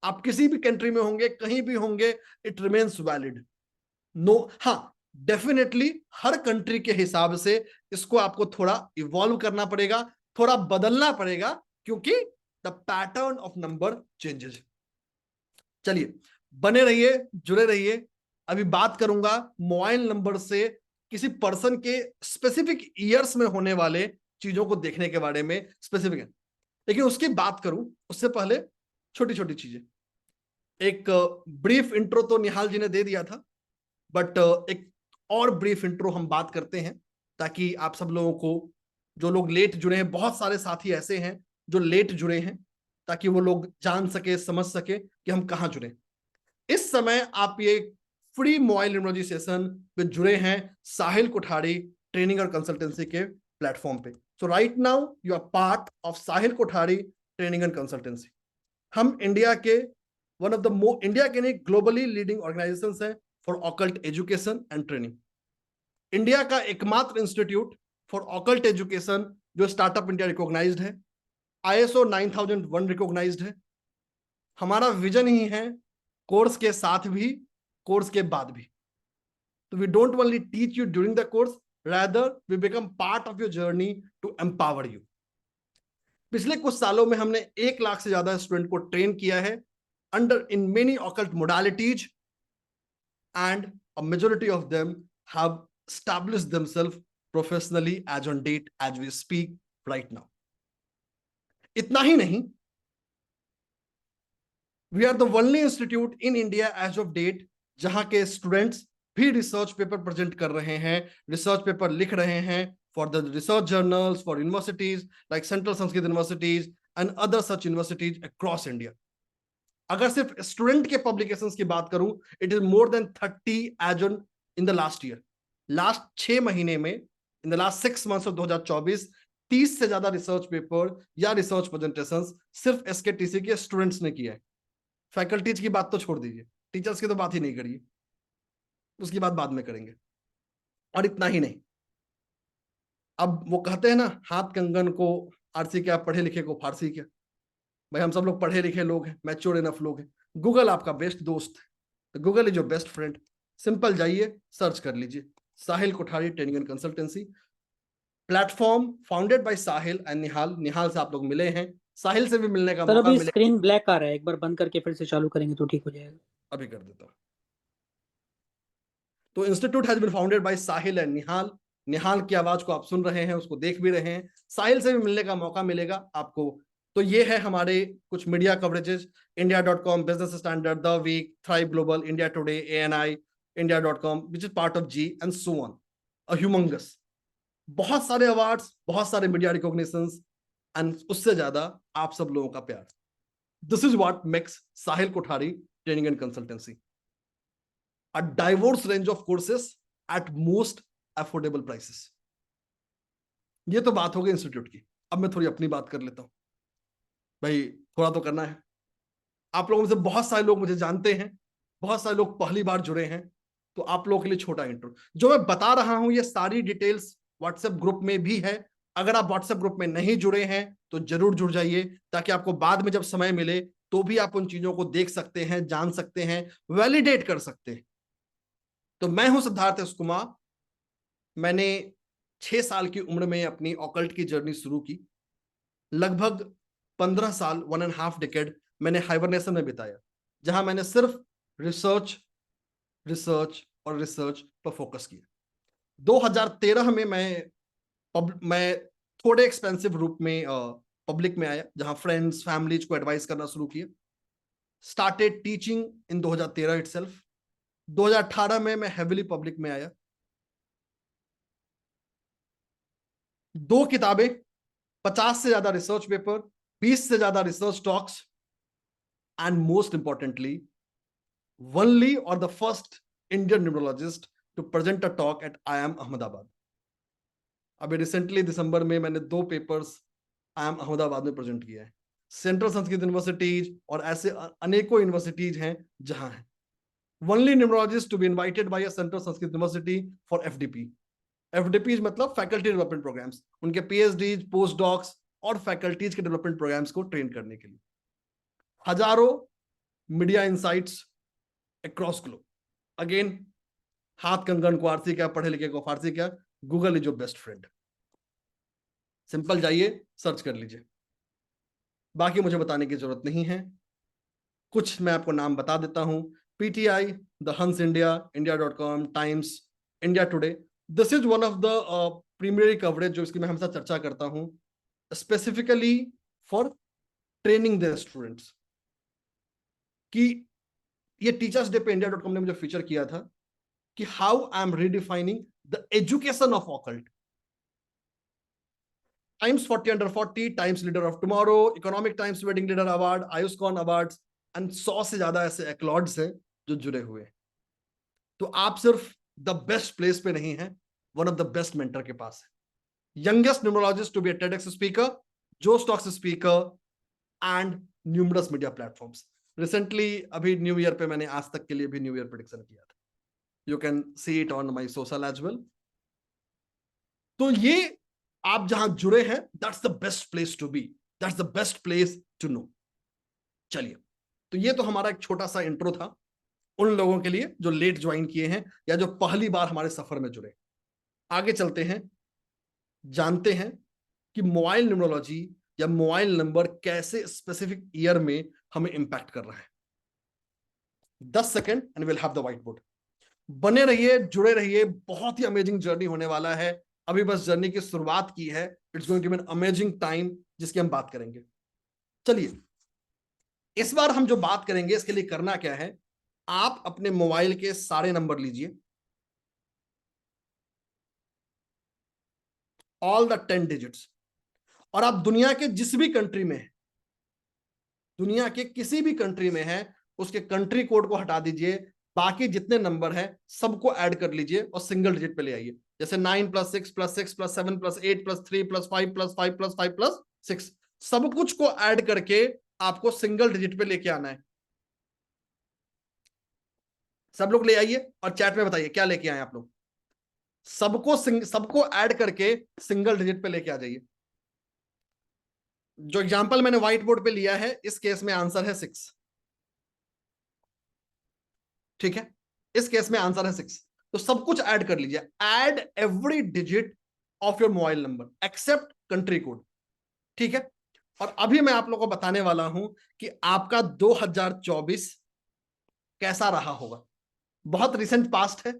आप किसी भी कंट्री में होंगे, कहीं भी होंगे, इट रिमेन्स वैलिड। नो, हाँ डेफिनेटली हर कंट्री के हिसाब से इसको आपको थोड़ा इवॉल्व करना पड़ेगा, थोड़ा बदलना पड़ेगा, क्योंकि the pattern of number changes. चलिए बने रहिए, जुड़े रहिए। अभी बात करूंगा मोबाइल नंबर से किसी पर्सन के स्पेसिफिक ईयर्स में होने वाले चीजों को देखने के बारे में स्पेसिफिक है। लेकिन उसकी बात करूं उससे पहले छोटी छोटी चीजें। एक ब्रीफ इंट्रो तो निहाल जी ने दे दिया था, बट एक और ब्रीफ इंट्रो हम बात करते हैं ताकि आप सब लोगों को, जो लोग लेट जुड़े हैं, बहुत सारे साथी ऐसे हैं जो लेट जुड़े हैं, ताकि वो लोग जान सके, समझ सके कि हम कहाँ जुड़े। इस समय आप ये फ्री मोबाइल न्यूमरोलॉजी सेशन में जुड़े हैं साहिल कोठारी ट्रेनिंग और कंसल्टेंसी के प्लेटफॉर्म पे। So right now you are part of Sahil Kothari training and consultancy. हम इंडिया के वन ऑफ द इंडिया के नहीं ग्लोबली लीडिंग ऑर्गेनाइजेशंस हैं for occult education and training. India का एकमात्र इंस्टीट्यूट फॉर ऑकल्ट एजुकेशन जो स्टार्टअप इंडिया रिकॉग्नाइज्ड है, ISO 9001 recognised है। हमारा विजन ही है कोर्स के साथ भी, कोर्स के बाद भी। तो we don't only teach you during the course, rather we become part of your journey to empower you. पिछले कुछ सालों में हमने 1 लाख से ज्यादा स्टूडेंट को ट्रेन किया है under in many occult modalities, and a majority of them have established themselves professionally as on date as we speak right now. इतना ही नहीं, we are the only institute in India as of date जहां के students भी research paper present कर रहे हैं, research paper लिख रहे हैं for the research journals for universities like central Sanskrit universities and other such universities across India. अगर सिर्फ स्टूडेंट के पब्लिकेशंस की बात करूं, it is more than 30 as on in the last year. Last 6 महीने में, in the last 6 months of 2024, 30 से ज्यादा रिसर्च पेपर या रिसर्च प्रेजेंटेशंस सिर्फ एसकेटीसी के स्टूडेंट्स ने किया है। फैकल्टीज की बात तो छोड़ दीजिए, टीचर्स की तो बात ही नहीं करिए, उसकी बात बाद में करेंगे। और इतना ही नहीं, अब वो कहते हैं ना, हाथ कंगन को आरसी क्या, पढ़े लिखे को फारसी क्या। भाई हम सब लोग पढ़े लिखे लोग हैं, मैच्योर इनफ लोग हैं। गूगल आपका बेस्ट दोस्त है, Google is your best friend. Simple जाइए, सर्च कर लीजिए Sahil Kothari training and consultancy platform, founded by Sahil and Nihal. Nihal से आप लोग मिले हैं, साहिल से भी मिलने का सर मौका अभी मिलेगा। स्क्रीन ब्लैक आ रहा है, एक बार बंद करके फिर से चालू करेंगे तो ठीक हो जाएगा। अभी कर देता हूं। तो institute has been founded by Sahil and Nihal. Nihal की आवाज को आप सुन रहे हैं, उसको देख भी रहे हैं, साहिल से भी मिलने का मौका मिलेगा आपको। तो ये है हमारे कुछ media coverages, India.com, Business Standard, The Week, Thrive Global, India Today, ANI, India.com, which is part of G and so on. Humongous, बहुत सारे अवार्ड्स, बहुत सारे मीडिया रिकॉग्निशंस, एंड उससे ज्यादा आप सब लोगों का प्यार। This is what makes Sahil Kothari training and consultancy, a diverse range of courses at most affordable prices. ये तो बात हो गई इंस्टीट्यूट की। अब मैं थोड़ी अपनी बात कर लेता हूं भाई, थोड़ा तो करना है। आप लोगों में से बहुत सारे लोग मुझे जानते हैं, बहुत सारे लोग पहली बार जुड़े हैं, तो आप लोगों के लिए छोटा इंट्रो। जो मैं बता रहा हूं ये सारी डिटेल्स व्हाट्सएप ग्रुप में भी है। अगर आप व्हाट्सएप ग्रुप में नहीं जुड़े हैं तो जरूर जुड़ जाइए, ताकि आपको बाद में जब समय मिले तो भी आप उन चीजों को देख सकते हैं, जान सकते हैं, वैलिडेट कर सकते हैं। तो मैं हूं सिद्धार्थ एस कुमार। मैंने 6 साल की उम्र में अपनी ऑकल्ट की जर्नी शुरू की। लगभग 15 साल, 1.5 डेकेड मैंने हाइबरनेशन में बिताया, जहां मैंने सिर्फ रिसर्च रिसर्च और रिसर्च पर फोकस किया। 2013 में मैं थोड़े एक्सपेंसिव रूप में पब्लिक में आया, जहां फ्रेंड्स फैमिलीज को एडवाइस करना शुरू किया। Started teaching in 2013 itself. 2018 में मैं हेविली पब्लिक में आया। 2 किताबें, 50 से ज्यादा रिसर्च पेपर, 20 से ज्यादा research talks, and most importantly only or the first Indian neurologist to present a talk at IIM Ahmedabad. अभी रिसेंटली दिसंबर में मैंने 2 पेपर्स IIM अहमदाबाद में प्रेजेंट किया है। सेंट्रल संस्कृत यूनिवर्सिटीज और ऐसे अनेकों यूनिवर्सिटीज हैं जहां है only neurologist to be invited by a Central Sanskrit University for FDP। FDP मतलब फैकल्टी डेवलपमेंट प्रोग्राम्स, उनके PhDs, पोस्ट डॉक्स और फैकल्टीज के डेवलपमेंट प्रोग्राम्स को ट्रेन करने के लिए। हजारों media insights across globe. Again, हाथ कंगन को आरसी क्या, पढ़े लिखे को फारसी क्या, Google is your best friend. Simple, जाइए सर्च कर लीजिए, बाकी मुझे बताने की जरूरत नहीं है। कुछ मैं आपको नाम बता देता हूं। PTI, the Hans India, India.com, Times, India Today. This is one of the premier coverage जो इसकी मैं हमेशा चर्चा करता हूं, specifically for training the students. कि ये टीचर्स डे पे India.com ने मुझे फीचर किया था कि how I am redefining the education of occult. Times 40 under 40, Times leader of tomorrow, economic times wedding leader award, Ayushcon awards, and 100 से ज्यादा ऐसे एक्लॉर्ड्स हैं जो जुड़े हुए हैं। तो आप सिर्फ द बेस्ट प्लेस पे नहीं है, one of the best mentor के पास है। Youngest numerologist to be a TEDx speaker, Josh talks speaker, and numerous media platforms. Recently अभी न्यू ईयर पे मैंने आज तक के लिए भी न्यू ईयर प्रेडिक्शन किया था। You can see it on my social as well. तो ये आप जहां जुड़े हैं, that's the best place to be, that's the best place to know. चलिए, तो ये तो हमारा एक छोटा सा इंट्रो था उन लोगों के लिए जो लेट ज्वाइन किए हैं या जो पहली बार हमारे सफर में जुड़े। आगे चलते हैं, जानते हैं कि मोबाइल न्यूमरोलॉजी या मोबाइल नंबर कैसे स्पेसिफिक ईयर में हमें इंपैक्ट कर रहा है। 10 second and will have the white board. बने रहिए, जुड़े रहिए, बहुत ही अमेजिंग जर्नी होने वाला है। अभी बस जर्नी की शुरुआत की है। It's going to be an amazing time जिसकी हम बात करेंगे। चलिए, इस बार हम जो बात करेंगे इसके लिए करना क्या है, आप अपने मोबाइल के सारे नंबर लीजिए, ऑल द 10 डिजिट्स, और आप दुनिया के जिस भी कंट्री में है, दुनिया के किसी भी कंट्री में है, उसके कंट्री कोड को हटा दीजिए, बाकी जितने नंबर है सबको ऐड कर लीजिए और सिंगल डिजिट पे ले आइए। जैसे 9 + 6 + 6 + 7 + 8 + 3 + 5 + 5 + 5 + 6, सब कुछ को ऐड करके आपको सिंगल डिजिट पे लेके आना है। सब लोग ले आइए और चैट में बताइए क्या लेके आए आप लोग। सबको ऐड करके सिंगल डिजिट पे लेके आ जाइए। जो एग्जांपल मैंने व्हाइट बोर्ड पे लिया है, इस केस में आंसर है 6। ठीक है, इस केस में आंसर है 6। तो सब कुछ ऐड कर लीजिए, add every digit of your mobile number except country code. ठीक है, और अभी मैं आप लोगों को बताने वाला हूं कि आपका 2024 कैसा रहा होगा। बहुत रिसेंट पास्ट है,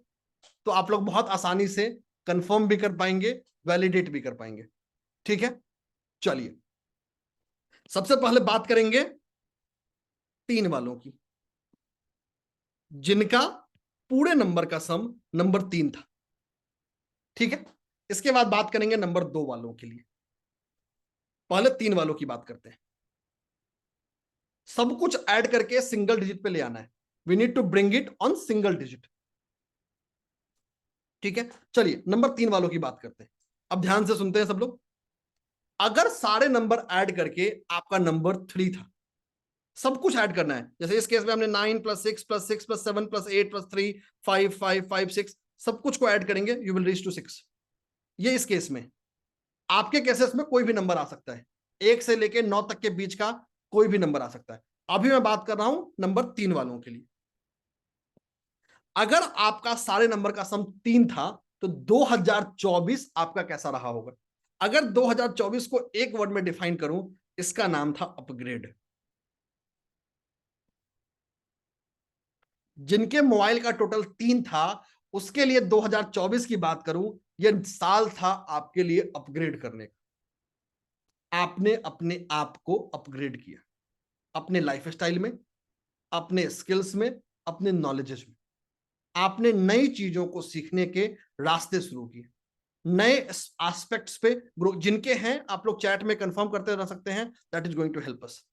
तो आप लोग बहुत आसानी से कंफर्म भी कर पाएंगे, वैलिडेट भी कर पाएंगे। ठीक है, चलिए सबसे पहले बात करेंगे 3 वालों की, जिनका पूरे नंबर का सम नंबर 3 था। ठीक है, इसके बाद बात करेंगे नंबर 2 वालों के लिए। पहले 3 वालों की बात करते हैं। सब कुछ ऐड करके सिंगल डिजिट पे ले आना है। We need to bring it on single digit. ठीक है, चलिए नंबर 3 वालों की बात करते हैं। अब ध्यान से सुनते हैं सब लोग। अगर सारे नंबर ऐड करके आपका नंबर 3 था, सब कुछ ऐड करना है, जैसे इस केस में हमने 9 + 6 + 6 + 7 + 8 + 3 5 5 5 6 सब कुछ को ऐड करेंगे, यू विल रीच टू 6। ये इस केस में। आपके केसेस में कोई भी नंबर आ सकता है, 1 से लेके 9 तक के बीच का कोई भी नंबर आ सकता है। अभी मैं बात कर रहा हूं नंबर 3 वालों के लिए। अगर आपका सारे नंबर का सम 3 था तो 2024 आपका कैसा रहा होगा? अगर 2024 को एक वर्ड में डिफाइन करूं, इसका नाम था अपग्रेड। जिनके मोबाइल का टोटल 3 था, उसके लिए 2024 की बात करूं, यह साल था आपके लिए अपग्रेड करने का। आपने अपने आप को अपग्रेड किया, अपने लाइफस्टाइल में, अपने स्किल्स में, अपने नॉलेजेस में। आपने नई चीजों को सीखने के रास्ते शुरू किए, नए एस्पेक्ट्स पे ग्रो। जिनके हैं आप लोग चैट में कंफर्म करते रह सकते हैं, that is going to help us.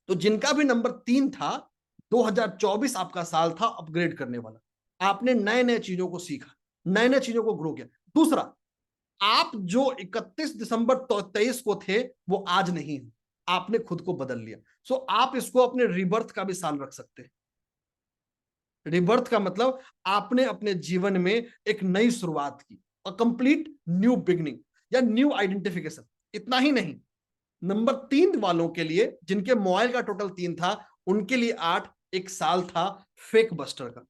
तो जिनका भी नंबर 3 था, 2024 आपका साल था अपग्रेड करने वाला। आपने नए नए चीजों को सीखा, नए नए चीजों को ग्रो किया। दूसरा, आप जो 31 दिसंबर 23 को थे, वो आज नहीं है, आपने खुद को बदल लिया। सो आप इसको अपने रिबर्थ का भी साल रख सकते हैं। रिबर्थ का मतलब आपने अपने जीवन में एक नई शुरुआत की, अ कंप्लीट न्यू बिगनिंग या न्यू आइडेंटिफिकेशन। इतना ही नहीं, नंबर 3 वालों के लिए, जिनके मोबाइल का टोटल 3 था, उनके लिए 8 एक साल था फेक बस्टर का।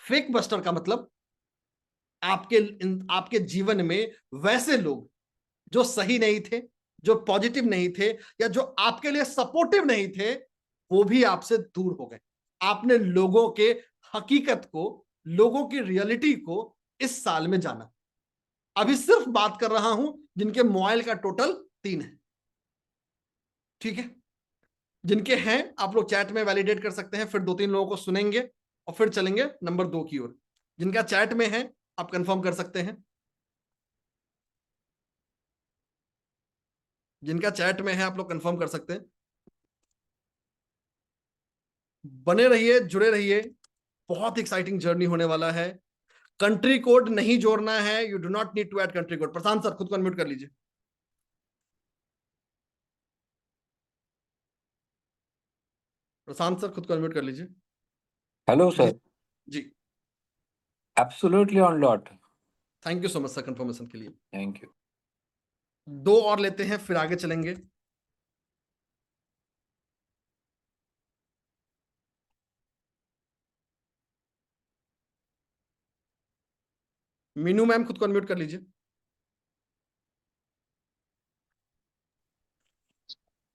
फेक बस्टर का मतलब आपके जीवन में वैसे लोग जो सही नहीं थे, जो पॉजिटिव नहीं थे, या जो आपके लिए सपोर्टिव नहीं थे, वो भी आपसे दूर हो गए। आपने लोगों के हकीकत को, लोगों की रियलिटी को इस साल में जाना। अभी सिर्फ बात कर रहा हूं जिनके मोबाइल का टोटल 3 है। ठीक है, जिनके हैं आप लोग चैट में वैलिडेट कर सकते हैं, फिर 2-3 लोगों को सुनेंगे और फिर चलेंगे नंबर 2 की ओर। जिनका चैट में है आप कंफर्म कर सकते हैं, जिनका चैट में है आप लोग कंफर्म कर सकते हैं। बने रहिए, जुड़े रहिए, बहुत एक्साइटिंग जर्नी होने वाला है। कंट्री कोड नहीं जोड़ना है, you do not need to add country code. Prashant sir खुद को अनम्यूट कर लीजिए। प्रशांत सर खुद को अनम्यूट कर लीजिए। Hello sir. जी, absolutely on dot. Thank you so much sir confirmation के लिए। Thank you. 2 और लेते हैं, फिर आगे चलेंगे। मीनू मैम खुद को अनम्यूट कर लीजिए।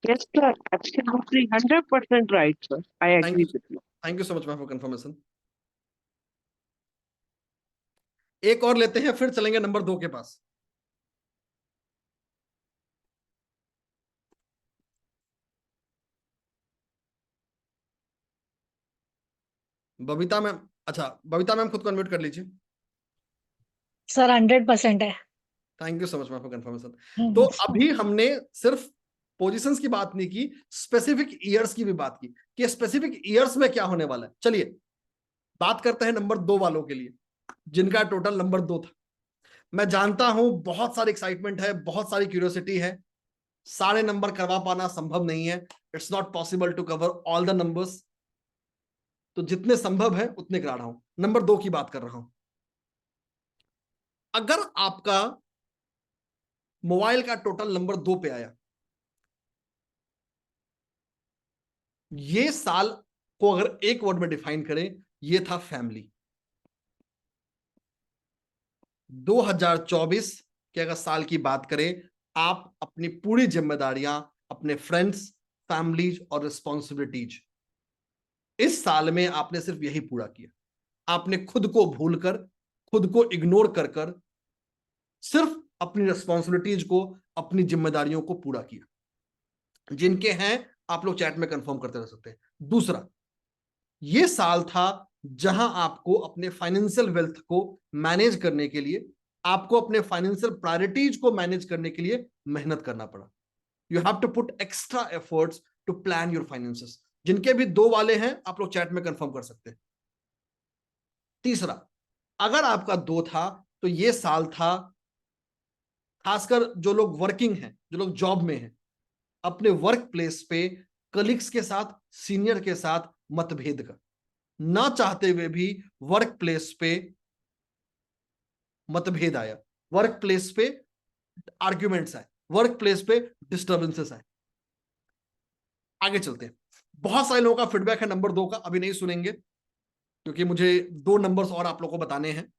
Yes, sir. Absolutely, 100% right, sir. I agree with you. Thank you so much ma'am for confirmation. एक और लेते हैं, फिर चलेंगे नंबर 2 के पास। बबीता मैम, अच्छा बबीता मैम खुद को अनम्यूट कर लीजिए। सर 100% है। Thank you so much ma'am for confirmation. तो अभी हमने सिर्फ पोजीशंस की बात नहीं की, स्पेसिफिक ईयर्स की भी बात की कि स्पेसिफिक ईयर्स में क्या होने वाला है। चलिए बात करते हैं नंबर 2 वालों के लिए, जिनका टोटल नंबर 2 था। मैं जानता हूं बहुत सारी एक्साइटमेंट है, बहुत सारी क्यूरियोसिटी है। सारे नंबर करवा पाना संभव नहीं है, it's not possible to cover all the numbers. तो जितने संभव है उतने करा रहा हूं। नंबर 2 की बात कर रहा हूं। अगर आपका मोबाइल का टोटल नंबर 2 पे आया, ये साल को अगर एक वर्ड में डिफाइन करें, ये था फैमिली। 2024 के अगर साल की बात करें, आप अपनी पूरी जिम्मेदारियां, अपने फ्रेंड्स, फैमिलीज और रिस्पॉन्सिबिलिटीज, इस साल में आपने सिर्फ यही पूरा किया। आपने खुद को भूलकर, खुद को इग्नोर कर कर सिर्फ अपनी रिस्पॉन्सिबिलिटीज को, अपनी जिम्मेदारियों को पूरा किया। जिनके हैं आप लोग चैट में कंफर्म करते रह सकते हैं। दूसरा, ये साल था जहां आपको अपने फाइनेंशियल वेल्थ को मैनेज करने के लिए, आपको अपने फाइनेंशियल प्रायोरिटीज को मैनेज करने के लिए मेहनत करना पड़ा। You have to put extra efforts to plan your finances. जिनके भी 2 वाले हैं आप लोग चैट में कंफर्म कर सकते हैं। तीसरा, अगर आपका 2 था तो ये साल था, खासकर जो लोग वर्किंग हैं, जो लोग जॉब में हैं, अपने वर्क प्लेस पे कलीग्स के साथ, सीनियर के साथ मतभेद का, ना चाहते हुए भी वर्क प्लेस पे मतभेद आया, वर्क प्लेस पे आर्ग्यूमेंट्स आए, वर्क प्लेस पे डिस्टर्बेंसेस आए। आगे चलते हैं। बहुत सारे लोगों का फीडबैक है नंबर 2 का, अभी नहीं सुनेंगे क्योंकि मुझे 2 नंबर्स और आप लोगों को बताने हैं।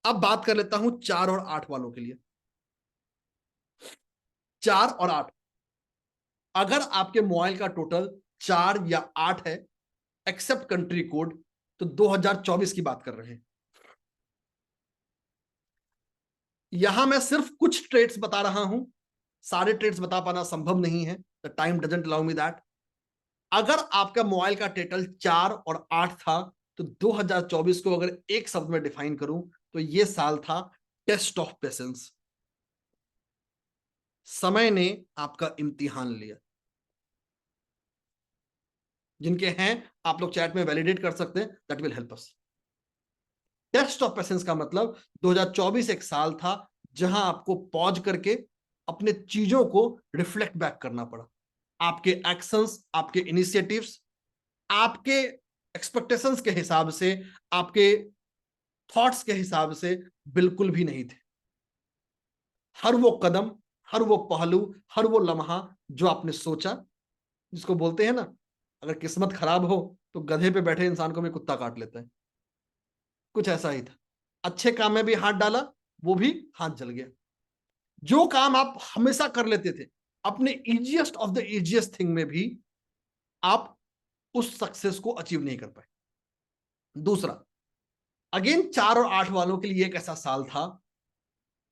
अब बात कर लेता हूं 4 और 8 वालों के लिए। 4 और 8, अगर आपके मोबाइल का टोटल 4 या 8 है एक्सेप्ट कंट्री कोड, तो 2024 की बात कर रहे हैं। यहां मैं सिर्फ कुछ ट्रेड्स बता रहा हूं, सारे ट्रेड्स बता पाना संभव नहीं है, the time doesn't allow me that. अगर आपका मोबाइल का टोटल 4 और 8 था तो 2024 को अगर एक शब्द में डिफाइन करूं तो यह साल था टेस्ट ऑफ पेशेंस। समय ने आपका इम्तिहान लिया। जिनके हैं आप लोग चैट में वैलिडेट कर सकते हैं, that will help us. Test of patience का मतलब 2024 एक साल था जहां आपको पॉज करके अपने चीजों को रिफ्लेक्ट बैक करना पड़ा। आपके एक्शंस, आपके इनिशिएटिव्स, आपके एक्सपेक्टेशंस के हिसाब से, आपके थॉट्स के हिसाब से बिल्कुल भी नहीं थे। हर वो कदम, हर वो पहलू, हर वो लम्हा जो आपने सोचा, जिसको बोलते हैं ना, अगर किस्मत खराब हो तो गधे पे बैठे इंसान को भी कुत्ता काट लेता है, कुछ ऐसा ही था। अच्छे काम में भी हाथ डाला, वो भी हाथ जल गया। जो काम आप हमेशा कर लेते थे, अपने easiest of the easiest thing में भी आप उस सक्सेस को अचीव नहीं कर पाए। दूसरा, अगेन 4 और 8 वालों के लिए एक ऐसा साल था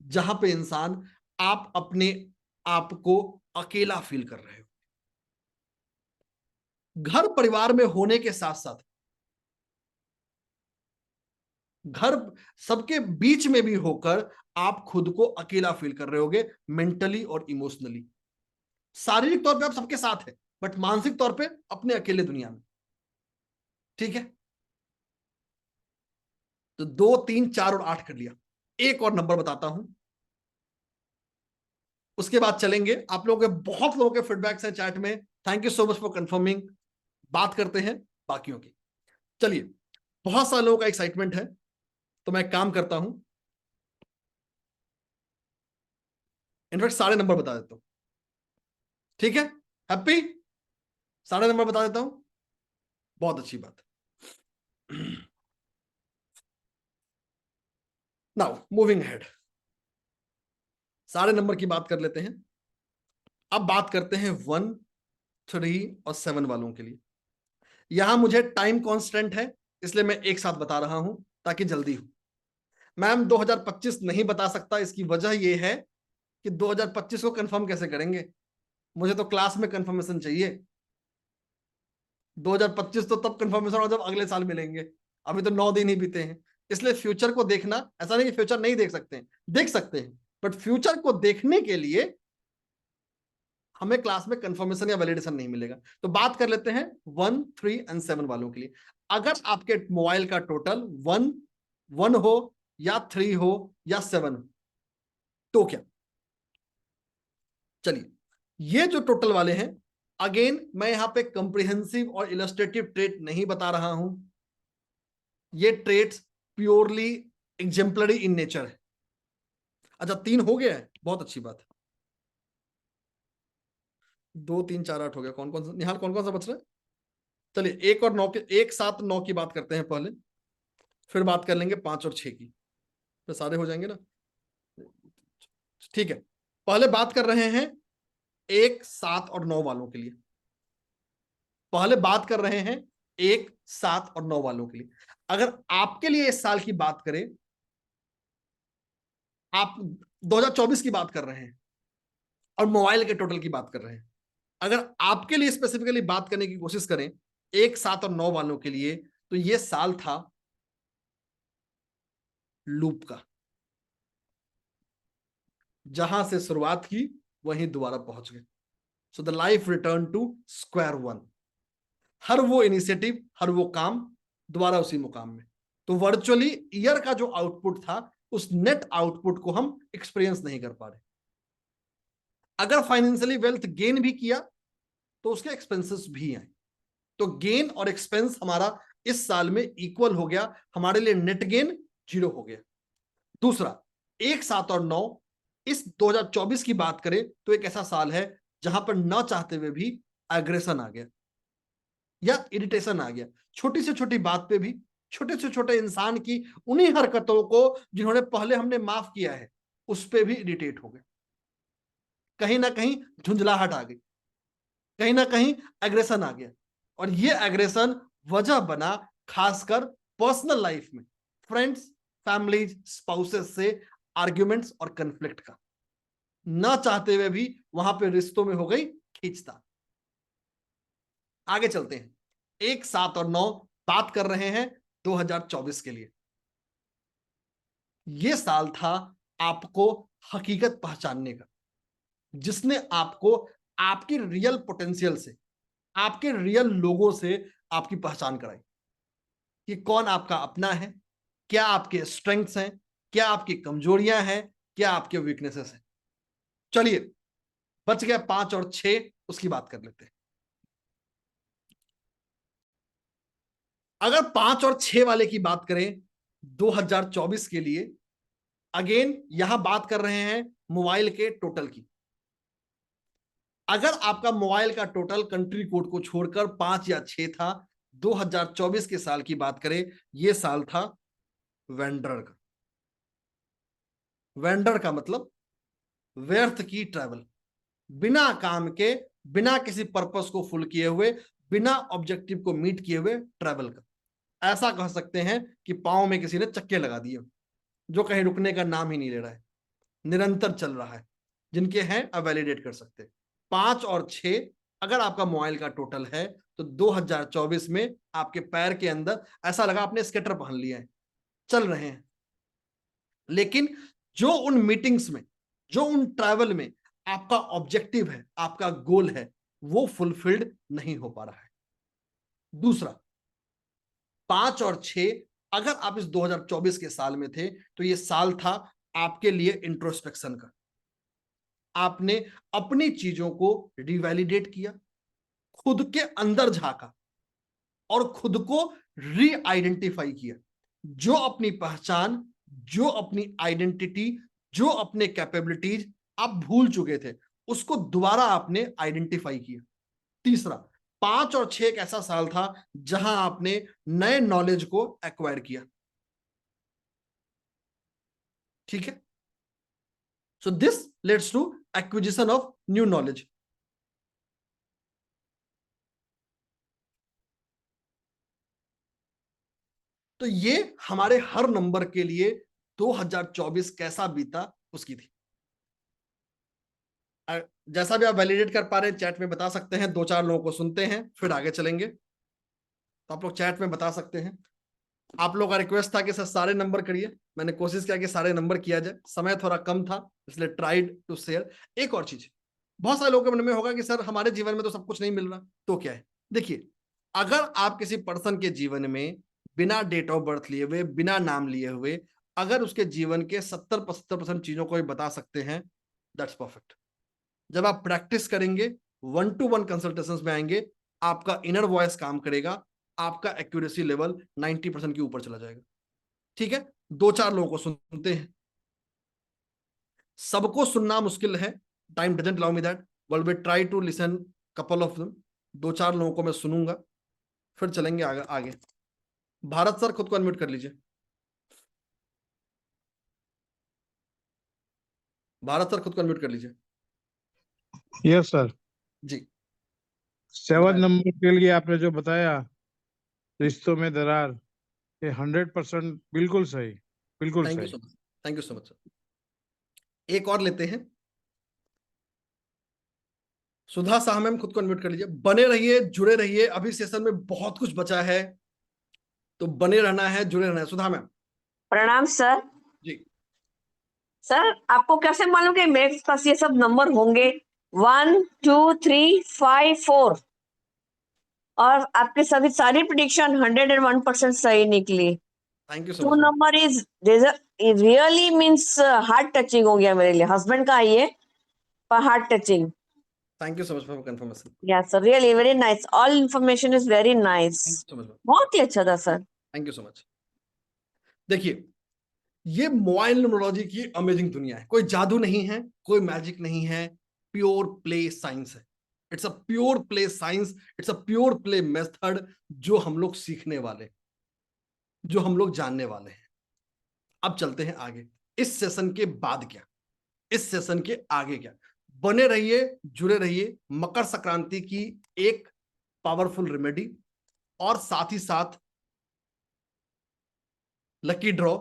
जहां पे इंसान, आप अपने आप को अकेला फील कर रहे हो। घर परिवार में होने के साथ साथ घर सबके बीच में भी होकर आप खुद को अकेला फील कर रहे होगे, मेंटली और इमोशनली। शारीरिक तौर पे आप सबके साथ है, बट मानसिक तौर पे अपने अकेले दुनिया में। ठीक है, तो 2, 3, 4 और 8 कर लिया। एक और नंबर बताता हूं, उसके बाद चलेंगे। आप लोगों के बहुत लोगों के फीडबैक्स हैं चैट में, thank you so much for confirming. बात करते हैं बाकियों की। चलिए, बहुत सारे लोगों का एक्साइटमेंट है, तो मैं काम करता हूं, इनफैक्ट सारे नंबर बता देता हूं। ठीक है, हैप्पी? सारे नंबर बता देता हूं, बहुत अच्छी बात। नाउ मूविंग अहेड, सारे नंबर की बात कर लेते हैं। अब बात करते हैं 1, 3 और 7 वालों के लिए। यहां मुझे टाइम कांस्टेंट है, इसलिए मैं एक साथ बता रहा हूं ताकि जल्दी हो। मैम 2025 नहीं बता सकता, इसकी वजह यह है कि 2025 को कंफर्म कैसे करेंगे, मुझे तो क्लास में कंफर्मेशन चाहिए। 2025 तो तब कंफर्मेशन हो जब अगले साल मिलेंगे, अभी तो 9 दिन ही बीते हैं। इसलिए फ्यूचर को देखना, ऐसा नहीं कि फ्यूचर नहीं देख सकते हैं, देख सकते हैं, बट फ्यूचर को देखने के लिए हमें क्लास में कंफर्मेशन या वैलिडेशन नहीं मिलेगा। तो बात कर लेते हैं 1, 3 एंड 7 वालों के लिए। अगर आपके मोबाइल का टोटल 1 हो या 3 हो या 7 हो तो क्या? चलिए, ये जो टोटल वाले हैं, अगेन मैं यहां पे कंप्रिहेंसिव और इलस्ट्रेटिव ट्रेट नहीं बता रहा हूं, ये traits purely exemplary in nature है। अच्छा, 3 हो गया है, बहुत अच्छी बात है। 2, 3, 4, 8 हो गया। कौन कौन सा निहाल, कौन कौन सा बच रहा है? चलिए, 1 और 9 के, 1, 7, 9 की बात करते हैं पहले, फिर बात कर लेंगे 5 और 6 की, फिर सारे हो जाएंगे ना। ठीक है, पहले बात कर रहे हैं 1, 7 और 9 वालों के लिए। पहले बात कर रहे हैं 1, 7 और 9 वालों के लिए। अगर आपके लिए इस साल की बात करें, आप 2024 की बात कर रहे हैं और मोबाइल के टोटल की बात कर रहे हैं, अगर आपके लिए स्पेसिफिकली बात करने की कोशिश करें 1, 7 और 9 वालों के लिए, तो ये साल था लूप का, जहां से शुरुआत की वहीं दोबारा पहुंच गए। So the life return to square one. हर वो इनिशिएटिव, हर वो काम दोबारा उसी मुकाम में। तो वर्चुअली ईयर का जो आउटपुट था, उस नेट आउटपुट को हम एक्सपीरियंस नहीं कर पा रहे। अगर फाइनेंशियली वेल्थ गेन भी किया तो उसके एक्सपेंसेस भी आए। तो गेन और एक्सपेंस हमारा इस साल में इक्वल हो गया, हमारे लिए नेट गेन 0 हो गया। दूसरा, 1, 7 और 9, इस 2024 की बात करें तो एक ऐसा साल है जहां पर न चाहते हुए भी एग्रेशन आ गया या इरिटेशन आ गया। छोटी से छोटी बात पे भी, छोटे से छोटे इंसान की उन्हीं हरकतों को जिन्होंने पहले हमने माफ किया है, उस पे भी इरिटेट हो गए। कहीं ना कहीं झुंझलाहट आ गई, कहीं ना कहीं एग्रेशन आ गया। और ये एग्रेशन वजह बना खासकर पर्सनल लाइफ में फ्रेंड्स, फैमिलीज, स्पाउसेस से आर्ग्यूमेंट्स और कन्फ्लिक्ट का। ना चाहते हुए भी वहां पे रिश्तों में हो गई खींचतान। आगे चलते हैं। 1, 7 और 9 बात कर रहे हैं 2024 के लिए। यह साल था आपको हकीकत पहचानने का, जिसने आपको आपकी रियल पोटेंशियल से, आपके रियल लोगों से आपकी पहचान कराई कि कौन आपका अपना है, क्या आपके स्ट्रेंथ्स हैं, क्या आपकी कमजोरियां हैं, क्या आपके वीकनेसेस हैं। चलिए, बच गया 5 और 6, उसकी बात कर लेते हैं। अगर 5 और 6 वाले की बात करें 2024 के लिए, अगेन यहां बात कर रहे हैं मोबाइल के टोटल की। अगर आपका मोबाइल का टोटल कंट्री कोड को छोड़कर 5 या 6 था, 2024 के साल की बात करें, यह साल था वेंडर का। वेंडर का मतलब व्यर्थ की ट्रैवल, बिना काम के, बिना किसी पर्पस को फुल किए हुए, बिना ऑब्जेक्टिव को मीट किए हुए ट्रैवल का। ऐसा कह सकते हैं कि पांव में किसी ने चक्के लगा दिए, जो कहीं रुकने का नाम ही नहीं ले रहा है, निरंतर चल रहा है। जिनके हैं अब वैलिडेट कर सकते हैं। 5 और 6 अगर आपका मोबाइल का टोटल है तो 2024 में आपके पैर के अंदर ऐसा लगा आपने स्केटर पहन लिया है, चल रहे हैं, लेकिन जो उन मीटिंग्स में, जो उन ट्रैवल में आपका ऑब्जेक्टिव है, आपका गोल है, वो फुलफिल्ड नहीं हो पा रहा है। दूसरा, 5 और 6 अगर आप इस 2024 के साल में थे तो ये साल था आपके लिए इंट्रोस्पेक्शन का। आपने अपनी चीजों को रिवैलिडेट किया, खुद के अंदर झांका और खुद को री आइडेंटिफाई किया। जो अपनी पहचान, जो अपनी आइडेंटिटी, जो अपने कैपेबिलिटीज आप भूल चुके थे, उसको दोबारा आपने आइडेंटिफाई किया। तीसरा, 5 और 6 एक ऐसा साल था जहां आपने नए नॉलेज को एक्वायर किया। ठीक है, so this leads to acquisition of new knowledge. तो ये हमारे हर नंबर के लिए 2024 कैसा बीता उसकी थी। जैसा भी आप वैलिडेट कर पा रहे हैं चैट में बता सकते हैं। 2-4 लोगों को सुनते हैं फिर आगे चलेंगे, तो आप लोग चैट में बता सकते हैं। आप लोगों का रिक्वेस्ट था कि सर सारे नंबर करिए, मैंने कोशिश किया कि सारे नंबर किया जाए, समय थोड़ा कम था इसलिए ट्राइड टू शेयर। एक और चीज, बहुत सारे लोगों के मन में होगा कि सर हमारे जीवन में तो सब कुछ नहीं मिल रहा, तो क्या है। देखिए, अगर आप किसी पर्सन के जीवन में बिना डेट ऑफ बर्थ लिए हुए, बिना नाम लिए हुए, अगर उसके जीवन के 70-75% चीजों को भी बता सकते हैं, दैट्स परफेक्ट। जब आप प्रैक्टिस करेंगे, 1-to-1 कंसल्टेशंस में आएंगे, आपका इनर वॉइस काम करेगा, आपका एक्यूरेसी लेवल 90% के ऊपर चला जाएगा। ठीक है, 2-4 लोगों को सुनते हैं। सबको सुनना मुश्किल है, time doesn't allow me that, but we try to listen couple of them. 2-4 लोगों को मैं सुनूंगा, फिर चलेंगे आगे। भारत सर खुद को अनम्यूट कर लीजिए। भारत सर खुद को अनम्यूट कर लीजिए। Yes sir. जी, 7 नंबर के लिए आपने जो बताया, रिश्तों में दरार, ये 100% बिल्कुल सही, बिल्कुल थैंक यू सही। So much, thank you so much sir. एक और लेते हैं, सुधा साह मैम खुद को अनम्यूट कर लीजिए। बने रहिए, जुड़े रहिए, अभी सेशन में बहुत कुछ बचा है। तो बने रहना है, जुड़े रहना है। सुधा मैम। प्रणाम सर। जी। सर आपको कैसे मालूम कि मेरे पास ये सब नंबर होंगे? 1 2 3 5 4 और आपके सभी सारी प्रिडिक्शन 101% सही निकली। Thank you so too much. Number is really means heart touching हो गया मेरे लिए। हस्बैंड का ये पर heart touching. Thank you so much for confirmation. Yes sir, really very nice, all information is very nice. Thank you so much. बहुत ही अच्छा था sir. Thank you so much. देखिए, ये मोबाइल न्यूमरोलॉजी की अमेजिंग दुनिया है। कोई जादू नहीं है, कोई मैजिक नहीं है, प्योर प्ले साइंस है। It's a pure play science, it's a pure play method जो हम लोग सीखने वाले, जो हम लोग जानने वाले हैं। अब चलते हैं आगे। इस सेशन के बाद क्या, इस सेशन के आगे क्या? बने रहिए, जुड़े रहिए। मकर संक्रांति की एक पावरफुल रेमेडी और साथ ही साथ लकी ड्रॉ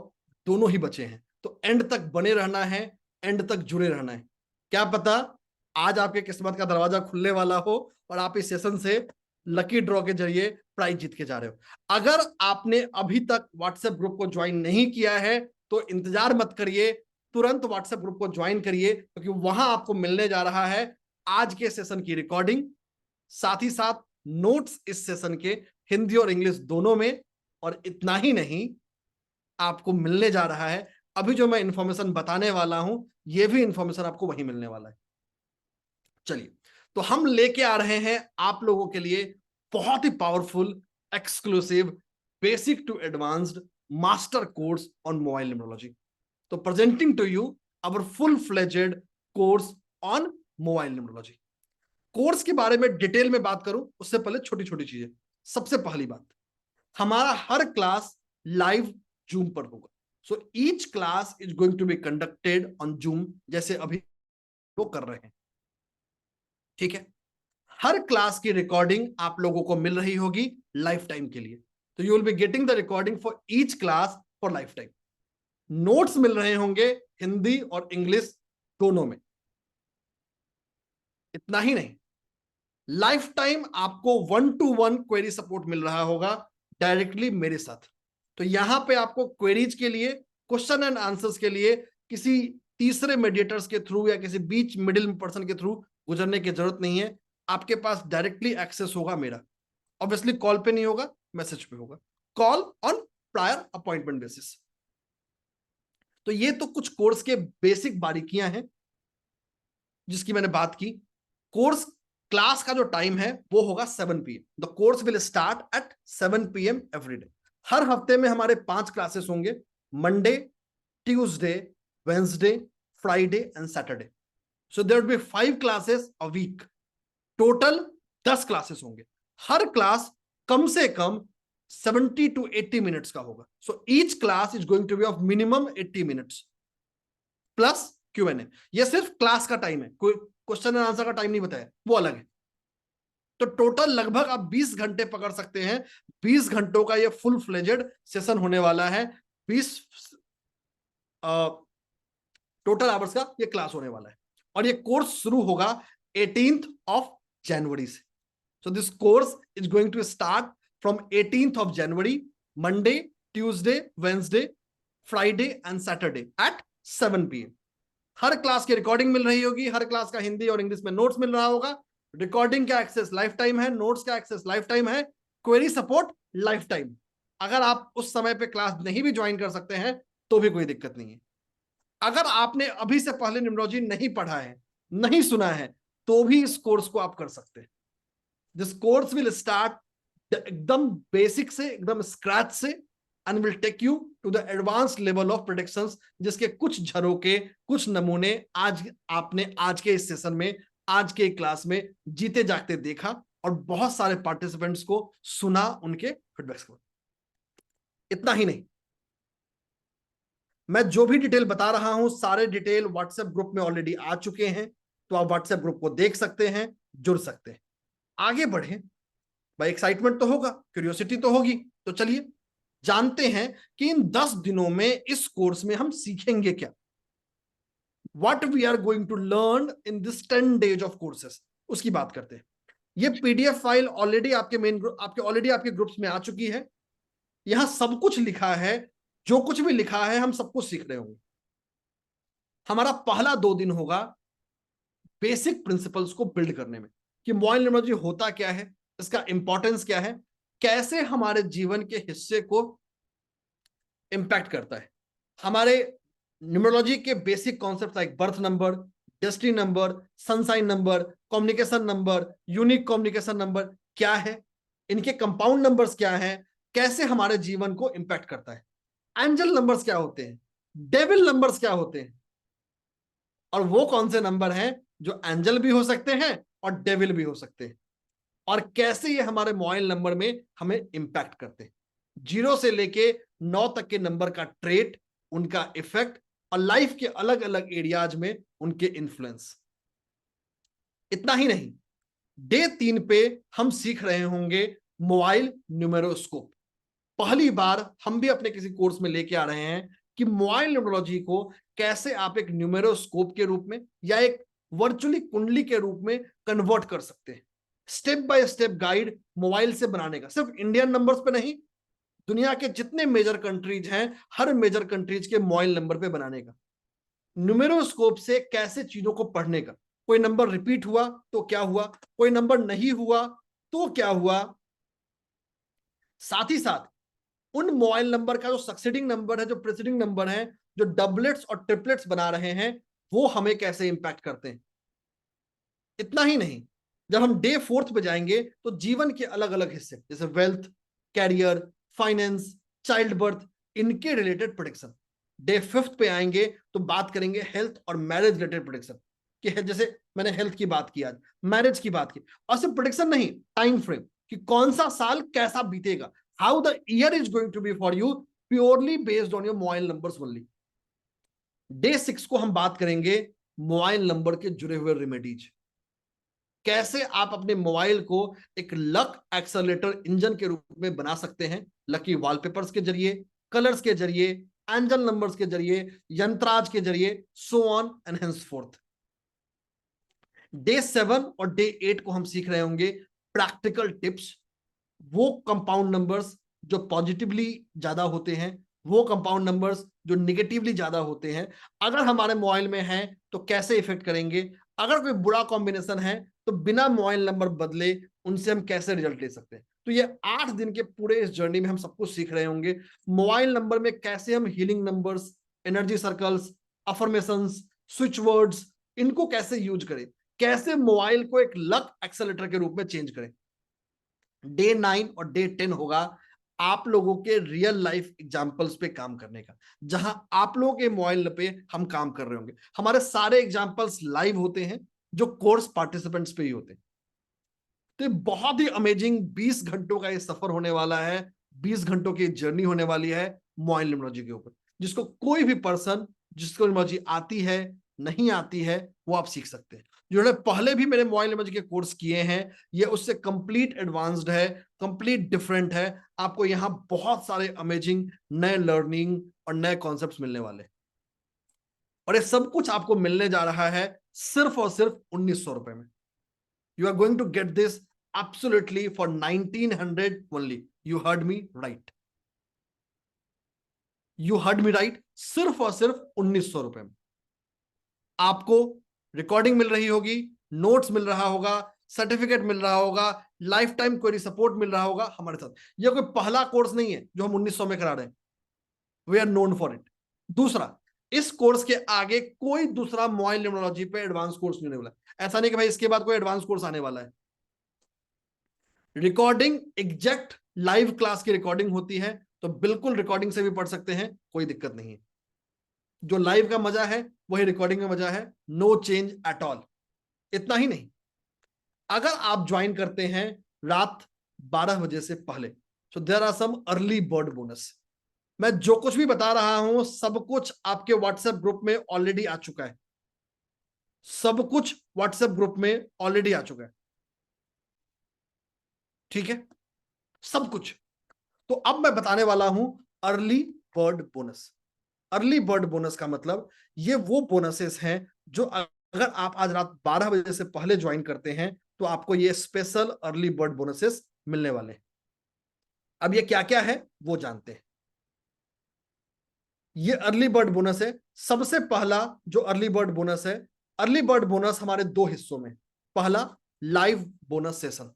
दोनों ही बचे हैं। तो एंड तक बने रहना है, एंड तक जुड़े रहना है। क्या पता आज आपके किस्मत का दरवाजा खुलने वाला हो और आप इस सेशन से लकी ड्रॉ के जरिए प्राइज जीत के जा रहे हो। अगर आपने अभी तक व्हाट्सएप ग्रुप को ज्वाइन नहीं किया है तो इंतजार मत करिए, तुरंत व्हाट्सएप ग्रुप को ज्वाइन करिए, क्योंकि वहां आपको मिलने जा रहा है आज के सेशन की रिकॉर्डिंग, साथ ही साथ नोट्स इस सेशन के हिंदी और इंग्लिश दोनों में। और इतना ही नहीं, आपको मिलने जा रहा है अभी जो मैं इंफॉर्मेशन बताने वाला हूं, यह भी इंफॉर्मेशन आपको वहीं मिलने वाला है। चलिए, तो हम लेके आ रहे हैं आप लोगों के लिए बहुत ही powerful, exclusive, basic to advanced master course on mobile numerology. तो presenting to you our full fledged course on mobile numerology. Course के बारे में डिटेल में बात करूं उससे पहले छोटी छोटी चीजें। सबसे पहली बात, हमारा हर क्लास लाइव जूम पर होगा। So each class is going to be conducted on Zoom, जैसे अभी वो कर रहे हैं। ठीक है, हर क्लास की रिकॉर्डिंग आप लोगों को मिल रही होगी लाइफ टाइम के लिए। तो you will be getting the recording for each class for life time. Notes मिल रहे होंगे हिंदी और इंग्लिश दोनों में। इतना ही नहीं, लाइफ टाइम आपको 1-to-1 क्वेरी सपोर्ट मिल रहा होगा डायरेक्टली मेरे साथ। तो यहां पे आपको क्वेरीज के लिए, क्वेश्चन एंड आंसर्स के लिए किसी तीसरे मीडिएटर्स के थ्रू या किसी बीच मिडिल पर्सन के थ्रू गुजरने की जरूरत नहीं है। आपके पास डायरेक्टली एक्सेस होगा मेरा। ऑब्वियसली कॉल पे नहीं होगा, मैसेज पे होगा। Call on prior appointment basis. तो ये तो कुछ कोर्स के बेसिक बारीकियां हैं जिसकी मैंने बात की। कोर्स क्लास का जो टाइम है वो होगा 7 PM। The course will start at 7 PM every day. हर हफ्ते में हमारे 5 क्लासेस होंगे, Monday, Tuesday, Wednesday, Friday and Saturday. So there will be 5 classes a week. Total 10 classes होंगे। हर क्लास कम से कम 70 to 80 मिनट्स का होगा। So each class is going to be of minimum 80 minutes plus Q&A। ये सिर्फ class का time है, कोई क्वेश्चन एंड आंसर का टाइम नहीं बताया, वो अलग है। तो टोटल लगभग आप 20 घंटे पकड़ सकते हैं। 20 घंटों का ये फुल फ्लेजेड सेशन होने वाला है। 20 टोटल आवर्स का ये क्लास होने वाला है। और ये कोर्स शुरू होगा 18th of January से। So this course is going to start from 18th of January, Monday, Tuesday, Wednesday, Friday and Saturday at 7 PM। Her class की रिकॉर्डिंग मिल रही होगी, हर क्लास का हिंदी और इंग्लिश में नोट्स मिल रहा होगा। रिकॉर्डिंग का एक्सेस लाइफ टाइम है, नोट्स का एक्सेस लाइफ टाइम है, क्वेरी सपोर्ट लाइफ टाइम। अगर आप उस समय पे क्लास नहीं भी ज्वाइन कर सकते हैं तो भी कोई दिक्कत नहीं है। अगर आपने अभी से पहले न्यूमरोलॉजी नहीं पढ़ा है, नहीं सुना है, तो भी इस कोर्स को आप कर सकते हैं। दिस कोर्स विल स्टार्ट एकदम बेसिक से, एकदम स्क्रैच से, and will take you to the advanced level of predictions, जिसके कुछ झरोके, कुछ नमूने आज आपने आज के इस सेशन में, आज के क्लास में जीते जागते देखा और बहुत सारे पार्टिसिपेंट्स को सुना, उनके फीडबैक्स को। इतना ही नहीं, मैं जो भी डिटेल बता रहा हूं सारे डिटेल व्हाट्सएप ग्रुप में ऑलरेडी आ चुके हैं। तो आप व्हाट्सएप ग्रुप को देख सकते हैं, जुड़ सकते हैं। आगे बढ़े भाई, एक्साइटमेंट तो होगा, क्यूरियोसिटी तो होगी। तो चलिए जानते हैं कि इन 10 दिनों में इस कोर्स में हम सीखेंगे क्या। What we are going to learn in this 10 days of courses, उसकी बात करते हैं। ये PDF फाइल ऑलरेडी आपके मेन ग्रुप, आपके ग्रुप्स में आ चुकी है। यहां सब कुछ लिखा है, जो कुछ भी लिखा है हम सब कुछ सीख रहे होंगे। हमारा पहला 2 दिन होगा बेसिक प्रिंसिपल्स को बिल्ड करने में, कि मोबाइल न्यूमरोलॉजी होता क्या है, इसका इंपॉर्टेंस क्या है, कैसे हमारे जीवन के हिस्से को इंपैक्ट करता है। हमारे न्यूमरोलॉजी के basic concept like birth number, destiny number, sunshine number, communication number, unique communication number क्या है, इनके कंपाउंड नंबर्स क्या हैं, कैसे हमारे जीवन को इंपैक्ट करता है। एंजल नंबर्स क्या होते हैं, डेविल नंबर्स क्या होते हैं, और वो कौन से नंबर हैं जो एंजल भी हो सकते हैं और डेविल भी हो सकते हैं, और कैसे ये हमारे मोबाइल नंबर में हमें इंपैक्ट करते हैं। 0 से लेके 9 तक के नंबर का ट्रेट, उनका इफेक्ट, और लाइफ के अलग अलग एरियाज में उनके इन्फ्लुएंस। इतना ही नहीं, डे 3 पे हम सीख रहे होंगे मोबाइल न्यूमेरोस्कोप। पहली बार हम भी अपने किसी कोर्स में लेके आ रहे हैं कि मोबाइल न्यूमरोलॉजी को कैसे आप एक न्यूमेरोस्कोप के रूप में या एक वर्चुअली कुंडली के रूप में कन्वर्ट कर सकते हैं। Step by step guide mobile से बनाने का, सिर्फ इंडियन नंबर्स पे नहीं, दुनिया के जितने मेजर कंट्रीज हैं हर मेजर कंट्रीज के मोबाइल नंबर पे बनाने का। न्यूमेरोस्कोप से कैसे चीजों को पढ़ने का, कोई नंबर रिपीट हुआ तो क्या हुआ, कोई नंबर नहीं हुआ तो क्या हुआ, साथ ही साथ उन मोबाइल नंबर का जो सक्सीडिंग नंबर है, जो प्रीसीडिंग नंबर है, जो डबलेट्स और ट्रिपलेट्स बना रहे हैं, वो हमें कैसे इंपैक्ट करते हैं। इतना ही नहीं, जब हम डे 4 पे जाएंगे तो जीवन के अलग अलग हिस्से जैसे wealth, career, finance, child birth, इनके रिलेटेड प्रेडिक्शन। डे 5 पे आएंगे तो बात करेंगे हेल्थ और मैरिज रिलेटेड प्रेडिक्शन, कि जैसे मैंने हेल्थ की बात की, आज मैरिज की बात की, और सिर्फ प्रेडिक्शन नहीं, टाइम फ्रेम, कि कौन सा साल कैसा बीतेगा, how the year is going to be for you purely based on your mobile numbers only. Day 6 को हम बात करेंगे मोबाइल नंबर के जुड़े हुए रेमेडीज, कैसे आप अपने मोबाइल को एक लक एक्सेलरेटर इंजन के रूप में बना सकते हैं, लकी वॉलपेपर्स के जरिए, कलर्स के जरिए, एंजल नंबर्स के जरिए, यंत्राज के जरिए, सो ऑन एंड हेंसफोर्थ। डे 7 और डे 8 को हम सीख रहे होंगे प्रैक्टिकल टिप्स, वो कंपाउंड नंबर्स जो पॉजिटिवली ज्यादा होते हैं, वो कंपाउंड नंबर्स जो निगेटिवली ज्यादा होते हैं, अगर हमारे मोबाइल में हैं तो कैसे इफेक्ट करेंगे, अगर कोई बुरा कॉम्बिनेशन है तो बिना मोबाइल नंबर बदले उनसे हम कैसे रिजल्ट ले सकते हैं। तो ये 8 दिन के पूरे इस जर्नी में हम सब कुछ सीख रहे होंगे। मोबाइल नंबर में कैसे हम healing numbers, energy circles, affirmations, switch words, इनको कैसे यूज करें, कैसे मोबाइल को एक लक एक्सेलरेटर के रूप में चेंज करें। डे 9 और डे 10 होगा आप लोगों के रियल लाइफ एग्जांपल्स पे काम करने का, जहां आप लोगों के मोबाइल पे हम काम कर रहे होंगे। हमारे सारे एग्जांपल्स लाइव होते हैं जो कोर्स पार्टिसिपेंट्स पे ही होते हैं। तो ये बहुत ही अमेजिंग 20 घंटों का ये सफर होने वाला है, 20 घंटों की जर्नी होने वाली है मोबाइल न्यूमरोलॉजी के ऊपर, जिसको कोई भी पर्सन, जिसको न्यूमरोलॉजी आती है नहीं आती है, वो आप सीख सकते हैं। जिन्होंने पहले भी मेरे मोबाइल न्यूमरोलॉजी के कोर्स किए हैं, ये उससे कंप्लीट एडवांस्ड है, कंप्लीट डिफरेंट है। आपको यहाँ बहुत सारे अमेजिंग नए लर्निंग और नए कॉन्सेप्ट्स मिलने वाले हैं, और ये सब कुछ आपको मिलने जा रहा है सिर्फ और सिर्फ 1900 रुपए में। You are going to get this absolutely for 1900 only. You heard me right. You heard me right. सिर्फ और सिर्फ 1900 रुपए में आपको रिकॉर्डिंग मिल रही होगी, नोट्स मिल रहा होगा, सर्टिफिकेट मिल रहा होगा, लाइफ टाइम क्वेरी सपोर्ट मिल रहा होगा हमारे साथ। यह कोई पहला कोर्स नहीं है जो हम 1900 में करा रहे हैं, we are known for it. दूसरा, इस कोर्स के आगे कोई दूसरा मोबाइल न्यूमरोलॉजी पे एडवांस कोर्स नहीं होने वाला। ऐसा नहीं कि भाई इसके बाद कोई एडवांस कोर्स आने वाला है। रिकॉर्डिंग एग्जैक्ट लाइव क्लास की रिकॉर्डिंग होती है, तो बिल्कुल रिकॉर्डिंग से भी पढ़ सकते हैं, कोई दिक्कत नहीं है। जो लाइव का मजा है वही रिकॉर्डिंग में मजा है, नो चेंज एट ऑल। इतना ही नहीं, अगर आप ज्वाइन करते हैं रात 12 बजे से पहले, so there are some early bird bonus. मैं जो कुछ भी बता रहा हूं सब कुछ आपके व्हाट्सएप ग्रुप में ऑलरेडी आ चुका है, सब कुछ व्हाट्सएप ग्रुप में ऑलरेडी आ चुका है, ठीक है, सब कुछ। तो अब मैं बताने वाला हूं early bird bonus. Early bird bonus का मतलब ये वो बोनसेस हैं जो अगर आप आज रात 12 बजे से पहले ज्वाइन करते हैं तो आपको ये स्पेशल अर्ली बर्ड बोनसेस मिलने वाले हैं। अब ये क्या क्या है वो जानते हैं। ये अर्ली बर्ड बोनस है। सबसे पहला जो अर्ली बर्ड बोनस है, अर्ली बर्ड बोनस हमारे दो हिस्सों में। पहला live bonus session.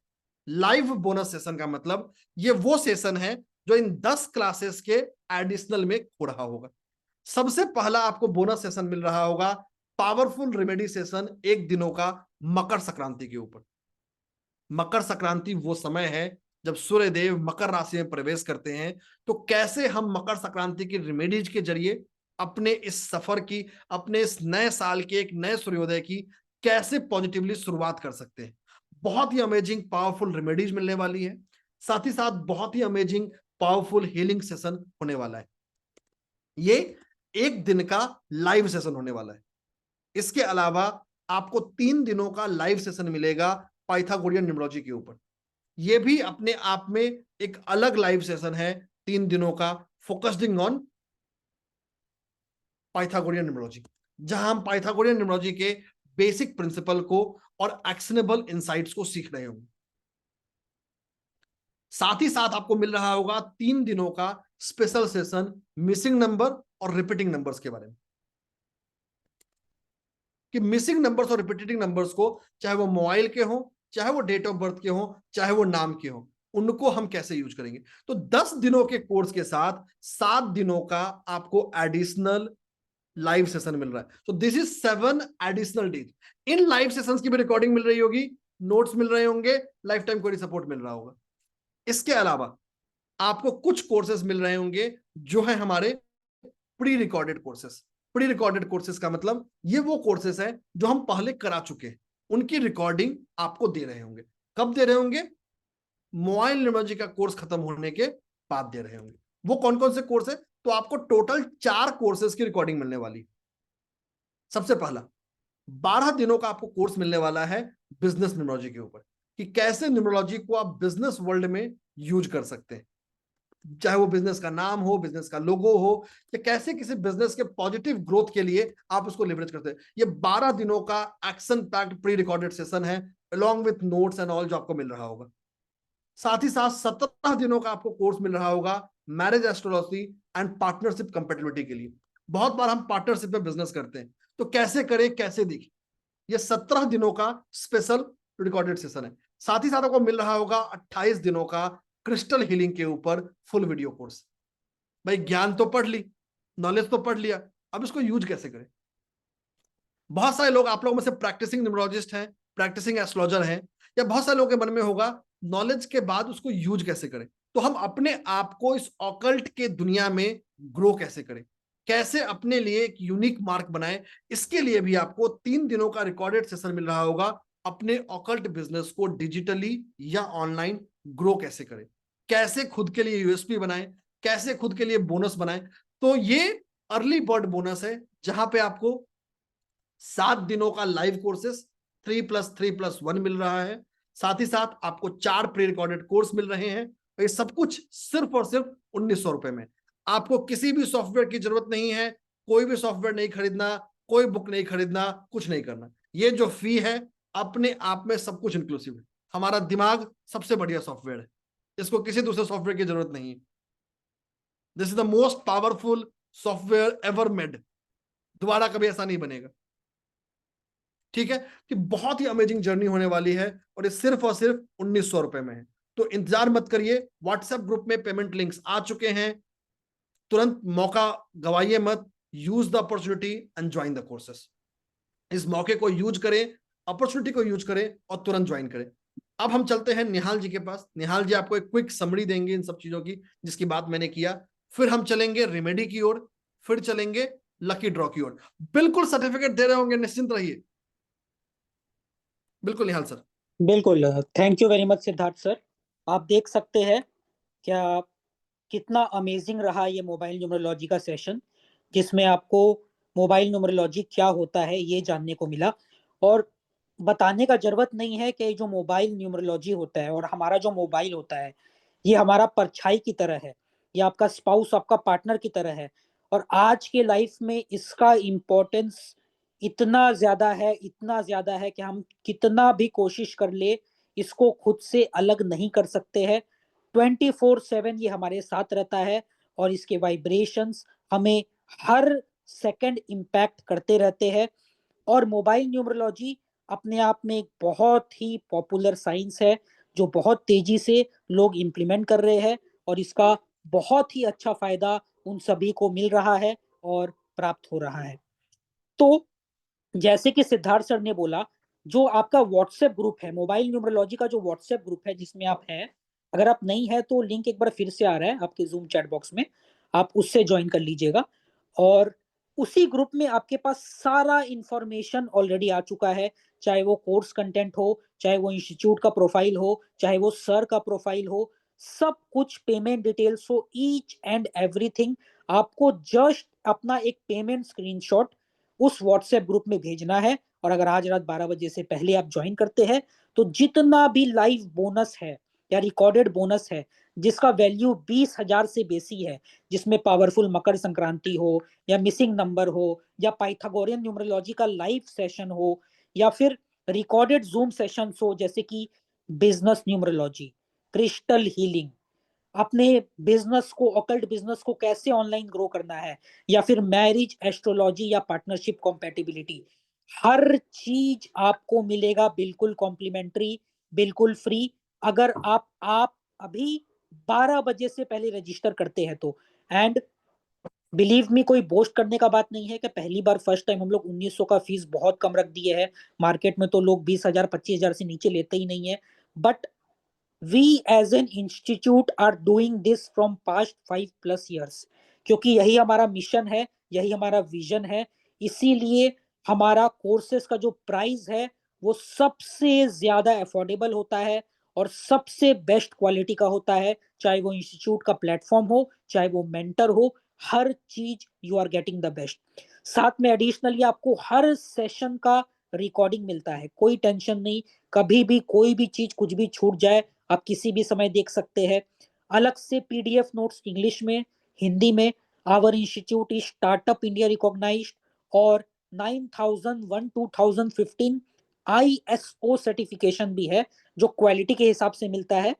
Live bonus session का मतलब ये वो सेशन है जो इन 10 क्लासेस के एडिशनल में हो रहा होगा। सबसे पहला आपको बोनस सेशन मिल रहा होगा पावरफुल रेमेडी सेशन, 1 दिनों का, मकर संक्रांति के ऊपर। मकर संक्रांति वो समय है जब सूर्य देव मकर राशि में प्रवेश करते हैं। तो कैसे हम मकर संक्रांति की रेमेडीज के जरिए अपने इस सफर की, अपने इस नए साल के एक नए सूर्योदय की कैसे पॉजिटिवली शुरुआत कर सकते हैं। बहुत ही अमेजिंग पावरफुल रेमेडीज मिलने वाली है। साथ ही साथ बहुत ही अमेजिंग पावरफुल हीलिंग सेशन होने वाला है। ये 1 दिन का लाइव सेशन होने वाला है। इसके अलावा आपको 3 दिनों का लाइव सेशन मिलेगा पाइथागोरियन न्यूमरोलॉजी के ऊपर। ये भी अपने आप में एक अलग लाइव सेशन है, 3 दिनों का, फोकसिंग ऑन पाइथागोरियन न्यूमरोलॉजी, जहां हम पाइथागोरियन न्यूमरोलॉजी के बेसिक प्रिंसिपल को और एक्शनेबल इंसाइट्स को सीख रहे होंगे। साथ ही साथ आपको मिल रहा होगा 3 दिनों का स्पेशल सेशन मिसिंग नंबर और रिपीटिंग नंबर्स के बारे में, कि मिसिंग नंबर्स और रिपीटिंग नंबर्स को, चाहे वो मोबाइल के हो, चाहे वो डेट ऑफ बर्थ के हो, चाहे वो नाम के हो, उनको हम कैसे यूज करेंगे। तो 10 दिनों के कोर्स के साथ 7 दिनों का आपको एडिशनल लाइव सेशन मिल रहा है। तो this is 7 additional days. In live sessions की भी रिकॉर्डिंग मिल रही होगी, नोट्स मिल रहे होंगे, लाइफ टाइम क्वेरी सपोर्ट मिल रहा होगा। इसके अलावा आपको कुछ कोर्सेज मिल रहे होंगे जो है हमारे pre recorded courses. Pre recorded courses का मतलब ये वो कोर्सेज है जो हम पहले करा चुके हैं, उनकी रिकॉर्डिंग आपको दे रहे होंगे। कब दे रहे होंगे? मोबाइल न्यूमरोलॉजी का कोर्स खत्म होने के बाद दे रहे होंगे। वो कौन कौन से कोर्स है? तो आपको टोटल 4 कोर्सेज की रिकॉर्डिंग मिलने वाली। सबसे पहला 12 दिनों का आपको कोर्स मिलने वाला है बिजनेस न्यूमरोलॉजी के ऊपर, कि कैसे न्यूमरोलॉजी को आप बिजनेस वर्ल्ड में यूज कर सकते हैं, चाहे वो बिजनेस का नाम हो, बिजनेस का लोगो हो, या कैसे किसी बिजनेस के पॉजिटिव ग्रोथ के लिए आप उसको लेवरेज करते हैं। ये 12 दिनों का action packed pre recorded session है, along with notes and all, जो आपको मिल रहा होगा। साथ ही साथ 17 दिनों का आपको कोर्स मिल रहा होगा marriage astrology and partnership compatibility के लिए। बहुत बार हम पार्टनरशिप में बिजनेस करते हैं, तो कैसे करें, कैसे दिखे, ये 17 दिनों का स्पेशल रिकॉर्डेड सेशन है। साथ ही साथ आपको मिल रहा होगा 28 दिनों का क्रिस्टल हीलिंग के ऊपर फुल वीडियो कोर्स। भाई ज्ञान तो पढ़ ली, नॉलेज तो पढ़ लिया, अब इसको यूज कैसे करें। बहुत सारे लोग, आप लोगों में से प्रैक्टिसिंग न्यूमरोलॉजिस्ट हैं, प्रैक्टिसिंग एस्ट्रोलॉजर हैं, या बहुत सारे लोगों के मन में होगा नॉलेज के बाद उसको यूज कैसे करें। तो हम अपने आप को इस ऑकल्ट के दुनिया में ग्रो कैसे करें, कैसे अपने लिए एक यूनिक मार्क बनाएं, इसके लिए भी आपको 3 दिनों का रिकॉर्डेड सेशन मिल रहा होगा। अपने ऑकल्ट बिजनेस को डिजिटली या ऑनलाइन ग्रो कैसे करें, कैसे खुद के लिए यूएसपी बनाएं, कैसे खुद के लिए बोनस बनाएं। तो ये अर्ली बर्ड बोनस है, जहां पे आपको 7 दिनों का लाइव कोर्सेस 3+3+1 मिल रहा है। साथ ही साथ आपको 4 प्री रिकॉर्डेड कोर्स मिल रहे हैं। ये सब कुछ सिर्फ और सिर्फ 1900 रुपए में। आपको किसी भी सॉफ्टवेयर की जरूरत नहीं है, कोई भी सॉफ्टवेयर नहीं खरीदना, कोई बुक नहीं खरीदना, कुछ नहीं करना। ये जो फी है अपने आप में सब कुछ इंक्लूसिव है। हमारा दिमाग सबसे बढ़िया सॉफ्टवेयर है, इसको किसी दूसरे सॉफ्टवेयर की जरूरत नहीं है। This is the most powerful software ever made. दोबारा कभी ऐसा नहीं बनेगा। ठीक है, कि बहुत ही अमेजिंग जर्नी होने वाली है, और ये सिर्फ और सिर्फ 1900 रुपए में है। तो इंतजार मत करिए, व्हाट्सएप ग्रुप में पेमेंट लिंक्स आ चुके हैं, तुरंत मौका गवाइए मत। Use the opportunity and join the courses. इस मौके को यूज करें, अपॉर्चुनिटी को यूज करें और तुरंत ज्वाइन करें। अब हम चलते हैं निहाल जी के पास। निहाल जी आपको एक क्विक समरी देंगे इन सब चीजों की जिसकी बात मैंने किया। फिर हम चलेंगे रेमेडी की ओर, फिर चलेंगे लकी ड्रॉ की ओर। बिल्कुल सर्टिफिकेट दे रहे होंगे, निश्चिंत रहिए। बिल्कुल निहाल सर। बिल्कुल, thank you very much Siddharth sir. आप देख सकते हैं क्या कितना अमेजिंग रहा ये मोबाइल न्यूमरोलॉजी का सेशन, जिसमें आपको मोबाइल न्यूमरोलॉजी क्या होता है ये जानने को मिला। और बताने का जरूरत नहीं है कि जो मोबाइल न्यूमरोलॉजी होता है और हमारा जो मोबाइल होता है, ये हमारा परछाई की तरह है, ये आपका स्पाउस, आपका पार्टनर की तरह है। और आज के लाइफ में इसका इम्पोर्टेंस इतना ज्यादा है, इतना ज्यादा है कि हम कितना भी कोशिश कर ले इसको खुद से अलग नहीं कर सकते हैं। 24/7 ये हमारे साथ रहता है और इसके वाइब्रेशंस हमें हर सेकंड इम्पैक्ट करते रहते हैं। और मोबाइल न्यूमरोलॉजी अपने आप में एक बहुत ही पॉपुलर साइंस है जो बहुत तेजी से लोग इम्प्लीमेंट कर रहे हैं और इसका बहुत ही अच्छा फायदा उन सभी को मिल रहा है और प्राप्त हो रहा है। तो जैसे कि सिद्धार्थ सर ने बोला, जो आपका व्हाट्सएप ग्रुप है, मोबाइल न्यूमरोलॉजी का जो व्हाट्सएप ग्रुप है जिसमें आप हैं, अगर आप नहीं है तो लिंक एक बार फिर से आ रहा है आपके जूम चैट बॉक्स में, आप उससे ज्वाइन कर लीजिएगा। और उसी ग्रुप में आपके पास सारा इंफॉर्मेशन ऑलरेडी आ चुका है, चाहे वो कोर्स कंटेंट हो, चाहे वो इंस्टीट्यूट का प्रोफाइल हो, चाहे वो सर का प्रोफाइल हो, सब कुछ पेमेंट डिटेल्स हो, ईच एंड एवरीथिंग। आपको जस्ट अपना एक पेमेंट स्क्रीनशॉट उस व्हाट्सएप ग्रुप में भेजना है और अगर आज रात 12 बजे से पहले आप ज्वाइन करते हैं तो जितना भी लाइव बोनस है या रिकॉर्डेड बोनस है जिसका वैल्यू 20,000 से बेसी है, जिसमें पावरफुल मकर संक्रांति हो या मिसिंग नंबर हो या पाइथागोरियन न्यूमरोलॉजी का लाइव सेशन हो या फिर रिकॉर्डेड जूम सेशंस हो, जैसे कि बिजनेस न्यूमरोलॉजी, क्रिस्टल हीलिंग, अपने बिजनेस को, ऑकल्ट बिजनेस को कैसे ऑनलाइन ग्रो करना है, या फिर मैरिज एस्ट्रोलॉजी या पार्टनरशिप कॉम्पेटिबिलिटी, हर चीज आपको मिलेगा बिल्कुल कॉम्प्लीमेंट्री, बिल्कुल फ्री। अगर आप अभी 12 बजे से पहले रजिस्टर करते हैं तो। एंड बिलीव मी, कोई बोस्ट करने का बात नहीं है कि पहली बार फर्स्ट टाइम हम लोग 1900 का फीस बहुत कम रख दिए है। मार्केट में तो लोग 20,000 25,000 से नीचे लेते ही नहीं है। But we as an institute are doing this from past 5+ years, क्योंकि यही हमारा मिशन है, यही हमारा विजन है। इसीलिए हमारा कोर्सेज का जो प्राइस है वो सबसे ज्यादा अफोर्डेबल होता है और सबसे बेस्ट क्वालिटी का होता है, चाहे वो इंस्टीट्यूट का प्लेटफॉर्म हो, चाहे वो मेंटर हो, हर चीज you are getting the best. साथ में एडिशनली आपको हर सेशन का रिकॉर्डिंग मिलता है, कोई टेंशन नहीं, कभी भी कोई भी चीज कुछ भी छूट जाए आप किसी भी समय देख सकते हैं। अलग से पीडीएफ नोट्स इंग्लिश में, हिंदी में। Our institute is startup India recognized और 9001 2015 ISO सर्टिफिकेशन भी है जो क्वालिटी के हिसाब से मिलता है।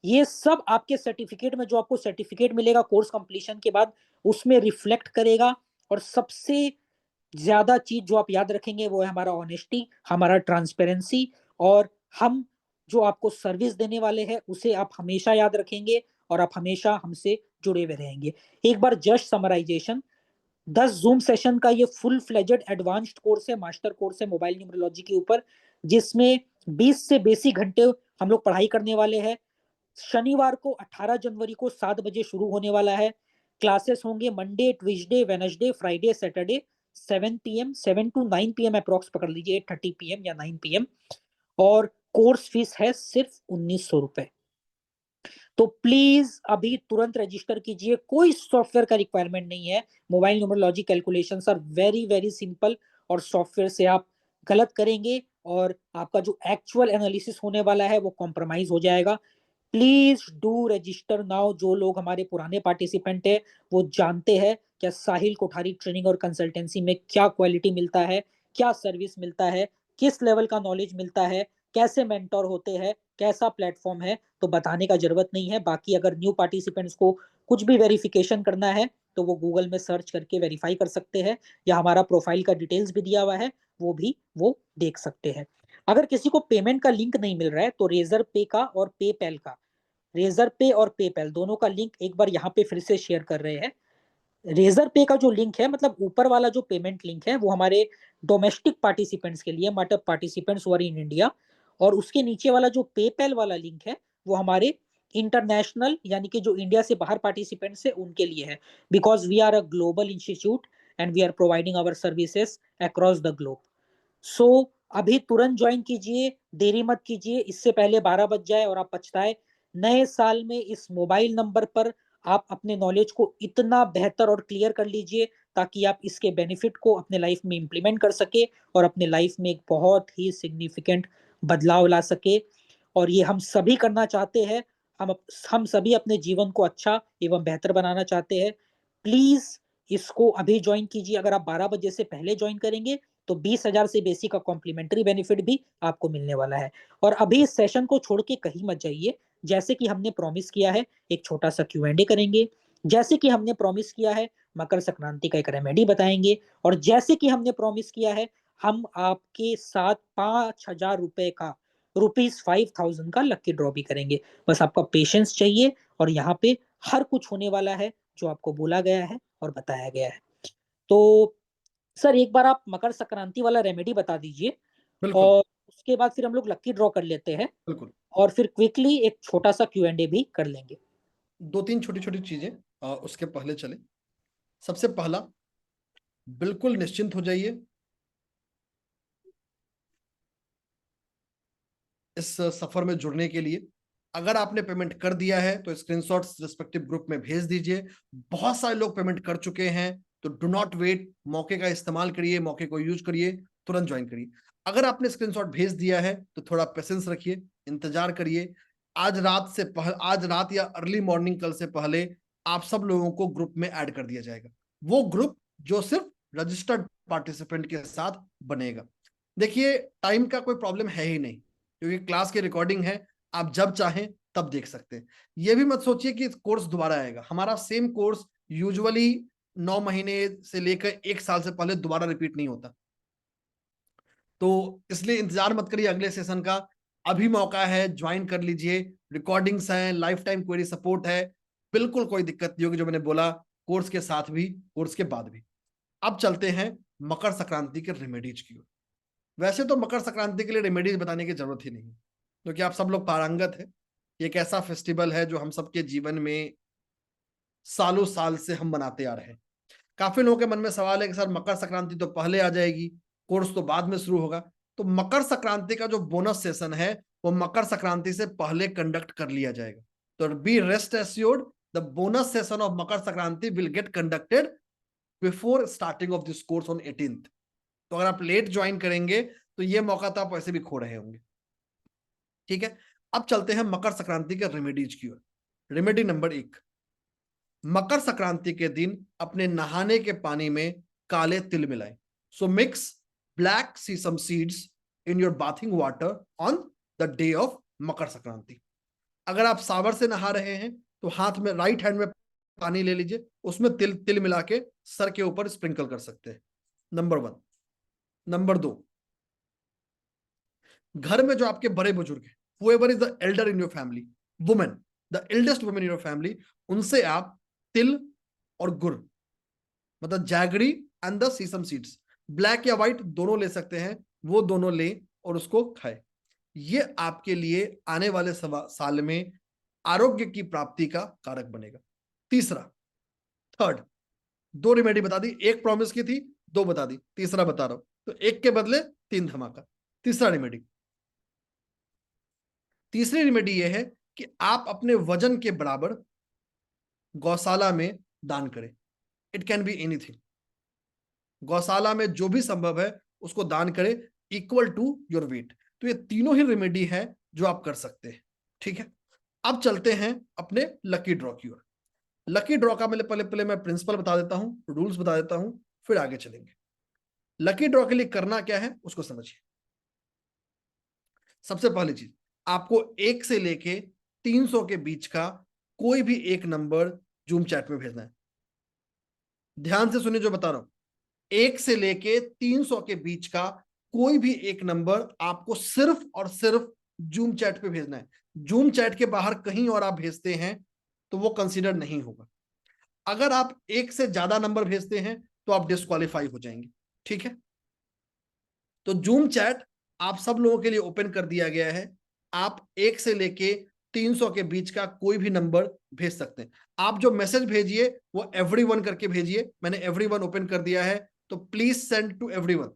ये सब आपके सर्टिफिकेट में, जो आपको सर्टिफिकेट मिलेगा कोर्स कंप्लीशन के बाद, उसमें रिफ्लेक्ट करेगा। और सबसे ज्यादा चीज जो आप याद रखेंगे वो है हमारा ऑनेस्टी, हमारा ट्रांसपेरेंसी, और हम जो आपको सर्विस देने वाले हैं उसे आप हमेशा याद रखेंगे और आप हमेशा हमसे जुड़े हुए रहेंगे। एक बार जस्ट समराइजेशन, 10 जूम सेशन का ये फुल फ्लेजेड एडवांस्ड कोर्स है, मास्टर कोर्स है मोबाइल न्यूमरोलॉजी के ऊपर, जिसमें 20 से बेसी घंटे हम लोग पढ़ाई करने वाले हैं। शनिवार को 18 जनवरी को 7 बजे शुरू होने वाला है। क्लासेस होंगे Monday, Tuesday, Wednesday, Friday, Saturday 7 PM, 7 to 9 PM approx पकड़ लीजिए, 8:30 PM या 9 PM। और कोर्स फीस है सिर्फ 1900 रुपए। तो प्लीज अभी तुरंत रजिस्टर कीजिए, कोई सॉफ्टवेयर का रिक्वायरमेंट नहीं है। Mobile numerology calculations are very very simple और सॉफ्टवेयर से आप गलत करेंगे और आपका जो एक्चुअल एनालिसिस होने वाला है वो कॉम्प्रोमाइज हो जाएगा। Please do register now. जो लोग हमारे पुराने पार्टिसिपेंट है वो जानते हैं क्या साहिल कोठारी ट्रेनिंग और कंसल्टेंसी में क्या क्वालिटी मिलता है, क्या सर्विस मिलता है, किस लेवल का नॉलेज मिलता है, कैसे मेंटोर होते हैं, कैसा प्लेटफॉर्म है, तो बताने का जरूरत नहीं है। बाकी अगर न्यू पार्टिसिपेंट्स को कुछ भी वेरिफिकेशन करना है तो वो गूगल में सर्च करके वेरीफाई कर सकते हैं, या हमारा प्रोफाइल का डिटेल्स भी दिया हुआ है वो भी वो देख सकते हैं। अगर किसी को पेमेंट का लिंक नहीं मिल रहा है तो रेजर पे का और पेपैल का, रेजर पे और पेपैल दोनों का लिंक एक बार यहाँ पे फिर से शेयर कर रहे हैं। रेजर पे का जो लिंक है, मतलब ऊपर वाला जो पेमेंट लिंक है, वो हमारे डोमेस्टिक पार्टिसिपेंट्स के लिए, मतलब participants who are in India. और उसके नीचे वाला जो पेपैल वाला लिंक है वो हमारे इंटरनेशनल, यानी कि जो इंडिया से बाहर पार्टिसिपेंट्स है उनके लिए है, because we are a global institute and we are providing our services across the globe. So अभी तुरंत ज्वाइन कीजिए, देरी मत कीजिए, इससे पहले 12 बज जाए और आप पछताए। नए साल में इस मोबाइल नंबर पर आप अपने नॉलेज को इतना बेहतर और क्लियर कर लीजिए ताकि आप इसके बेनिफिट को अपने लाइफ में इंप्लीमेंट कर सके और अपने लाइफ में एक बहुत ही सिग्निफिकेंट बदलाव ला सके। और ये हम सभी करना चाहते हैं। हम सभी अपने जीवन को अच्छा एवं बेहतर बनाना चाहते हैं। प्लीज इसको अभी ज्वाइन कीजिए। अगर आप 12 बजे से पहले ज्वाइन करेंगे तो 20,000 से बेसी का कॉम्प्लीमेंट्री बेनिफिट भी आपको मिलने वाला है। और अभी इस सेशन को छोड़ के कहीं मत जाइए, जैसे कि हमने प्रॉमिस किया है एक छोटा सा Q&A करेंगे, जैसे कि हमने प्रॉमिस किया है मकर संक्रांति का एक रेमेडी बताएंगे, और जैसे कि हमने प्रॉमिस किया है हम आपके साथ 5,000 रुपए का ₹5,000 का लकी ड्रॉ भी करेंगे। बस आपका पेशेंस चाहिए और यहाँ पे हर कुछ होने वाला है जो आपको बोला गया है और बताया गया है। तो सर एक बार आप मकर संक्रांति वाला रेमेडी बता दीजिए बिल्कुल और उसके बाद फिर हम लोग लकी ड्रॉ कर लेते हैं बिल्कुल। और फिर क्विकली एक छोटा सा Q&A भी कर लेंगे। 2-3 छोटी छोटी चीजें उसके पहले चले। सबसे पहला, बिल्कुल निश्चिंत हो जाइए, इस सफर में जुड़ने के लिए। अगर आपने पेमेंट कर दिया है तो स्क्रीनशॉट्स रिस्पेक्टिव ग्रुप में भेज दीजिए। बहुत सारे लोग पेमेंट कर चुके हैं, तो डू नॉट वेट, मौके का इस्तेमाल करिए, मौके को यूज करिए, तुरंत ज्वाइन करिए। अगर आपने स्क्रीनशॉट भेज दिया है तो थोड़ा पेशेंस रखिए, इंतजार करिए। आज रात या अर्ली मॉर्निंग कल से पहले आप सब लोगों को ग्रुप में ऐड कर दिया जाएगा। वो ग्रुप जो सिर्फ रजिस्टर्ड पार्टिसिपेंट के साथ बनेगा। देखिए, टाइम का कोई प्रॉब्लम है ही नहीं, क्योंकि क्लास की रिकॉर्डिंग है, आप जब चाहें तब देख सकते हैं। ये भी मत सोचिए कि कोर्स दोबारा आएगा। हमारा सेम कोर्स यूजुअली 9 महीने से लेकर 1 साल से पहले दोबारा रिपीट नहीं होता, तो इसलिए इंतजार मत करिए अगले सेशन का। अभी मौका है, ज्वाइन कर लीजिए। रिकॉर्डिंग्स हैं, लाइफ टाइम क्वेरी सपोर्ट है, बिल्कुल कोई दिक्कत नहीं होगी, जो मैंने बोला, कोर्स के साथ भी कोर्स के बाद भी। अब चलते हैं मकर संक्रांति के रेमेडीज की ओर। वैसे तो मकर संक्रांति के लिए रेमेडीज बताने की जरूरत ही नहीं है, क्योंकि आप सब लोग पारंगत है। ये एक ऐसा फेस्टिवल है जो हम सबके जीवन में सालों साल से हम मनाते आ रहे हैं। काफी लोगों के मन में सवाल है कि सर मकर संक्रांति तो पहले आ जाएगी, कोर्स तो बाद में शुरू होगा। तो मकर संक्रांति का जो बोनस सेशन है वो मकर संक्रांति से पहले कंडक्ट कर लिया जाएगा। तो be rest assured, the bonus session of Makar Sankranti will get conducted before starting of this course on 18th। तो अगर आप लेट ज्वाइन करेंगे तो ये मौका तो आप वैसे भी खो रहे होंगे। ठीक है, अब चलते हैं मकर संक्रांति के रेमेडीज की ओर। रेमेडी नंबर 1, मकर संक्रांति के दिन अपने नहाने के पानी में काले तिल मिलाएं। So mix black sesame seeds in your bathing water on the day of Makar Sankranti. अगर आप सावर से नहा रहे हैं तो हाथ में, राइट हैंड में पानी ले लीजिए, उसमें तिल मिला के सर के ऊपर स्प्रिंकल कर सकते हैं। नंबर 1। नंबर 2, घर में जो आपके बड़े बुजुर्ग हैं, whoever is the elder in your family, woman, the eldest woman in your family, उनसे आप तिल और गुड़, मतलब jaggery and the sesame seeds, black या व्हाइट दोनों ले सकते हैं, वो दोनों ले और उसको खाए। ये आपके लिए आने वाले साल में आरोग्य की प्राप्ति का कारक बनेगा। तीसरा, थर्ड, 2 रेमेडी बता दी, एक प्रॉमिस की थी, 2 बता दी, तीसरा बता रहा हूं, तो 1 के बदले 3 धमाका। तीसरा रेमेडी, तीसरी रेमेडी यह है कि आप अपने वजन के बराबर गौशाला में दान करें। इट कैन बी एनीथिंग, गौशाला में जो भी संभव है उसको दान करें, इक्वल टू योर वेट। तो ये तीनों ही रेमेडी है जो आप कर सकते हैं। ठीक है, अब चलते हैं अपने लकी ड्रॉ की ओर। लकी ड्रॉ का पहले मैं प्रिंसिपल बता देता हूं, रूल्स बता देता हूं, फिर आगे चलेंगे। लकी ड्रॉ के लिए करना क्या है उसको समझिए। सबसे पहली चीज, आपको 1 से लेके 300 के बीच का कोई भी एक नंबर जूम चैट में भेजना है। ध्यान से सुनिए जो बता रहा हूं, 1 से लेके 300 के बीच का कोई भी एक नंबर आपको सिर्फ और सिर्फ जूम चैट पे भेजना है। जूम चैट के बाहर कहीं और आप भेजते हैं तो वो कंसीडर नहीं होगा। अगर आप 1 से ज्यादा नंबर भेजते हैं तो आप डिस्क्वालीफाई हो जाएंगे। ठीक है, तो जूम चैट आप सब लोगों के लिए ओपन कर दिया गया है। आप 1 से लेके 300 के बीच का कोई भी नंबर भेज सकते हैं। आप जो मैसेज भेजिए वो एवरीवन करके भेजिए। मैंने एवरीवन ओपन कर दिया है, तो प्लीज सेंड टू एवरीवन।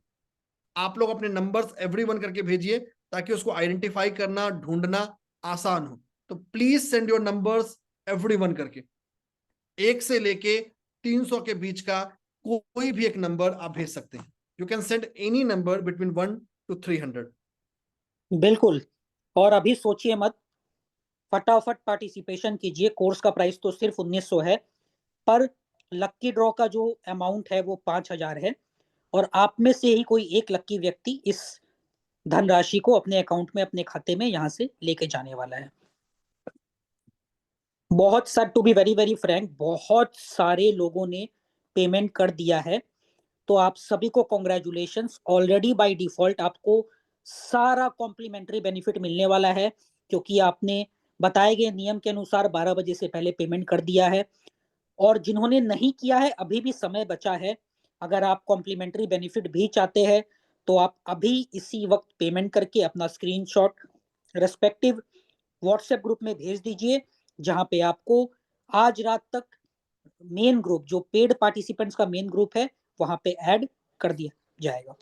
आप लोग अपने नंबर्स एवरीवन करके भेजिए ताकि उसको आइडेंटिफाई करना, ढूंढना आसान हो। तो please send your numbers everyone करके। 1 से लेके 300 के बीच का कोई भी एक नंबर आप भेज सकते हैं। You can send any number between 1 to 300। बिल्कुल, और अभी सोचिए मत, फटाफट पार्टिसिपेशन कीजिए। कोर्स का प्राइस तो सिर्फ 1900 है, पर लक्की ड्रॉ का जो अमाउंट है वो 5000 है, और आप में से ही कोई एक लक्की व्यक्ति इस धनराशि को अपने अकाउंट में, अपने खाते में यहाँ से लेके जाने वाला है। बहुत sir, to be very very frank, बहुत सारे लोगों ने पेमेंट कर दिया है, तो आप सभी को कॉन्ग्रेचुलेशंस। ऑलरेडी बाय डिफॉल्ट आपको सारा कॉम्प्लीमेंट्री बेनिफिट मिलने वाला है, क्योंकि आपने बताए गए नियम के अनुसार 12 बजे से पहले पेमेंट कर दिया है। और जिन्होंने नहीं किया है, अभी भी समय बचा है। अगर आप कॉम्प्लीमेंट्री बेनिफिट भी चाहते हैं तो आप अभी इसी वक्त पेमेंट करके अपना स्क्रीनशॉट रेस्पेक्टिव व्हाट्सएप ग्रुप में भेज दीजिए, जहां पे आपको आज रात तक मेन ग्रुप, जो पेड पार्टिसिपेंट्स का मेन ग्रुप है, वहां पे ऐड कर दिया जाएगा।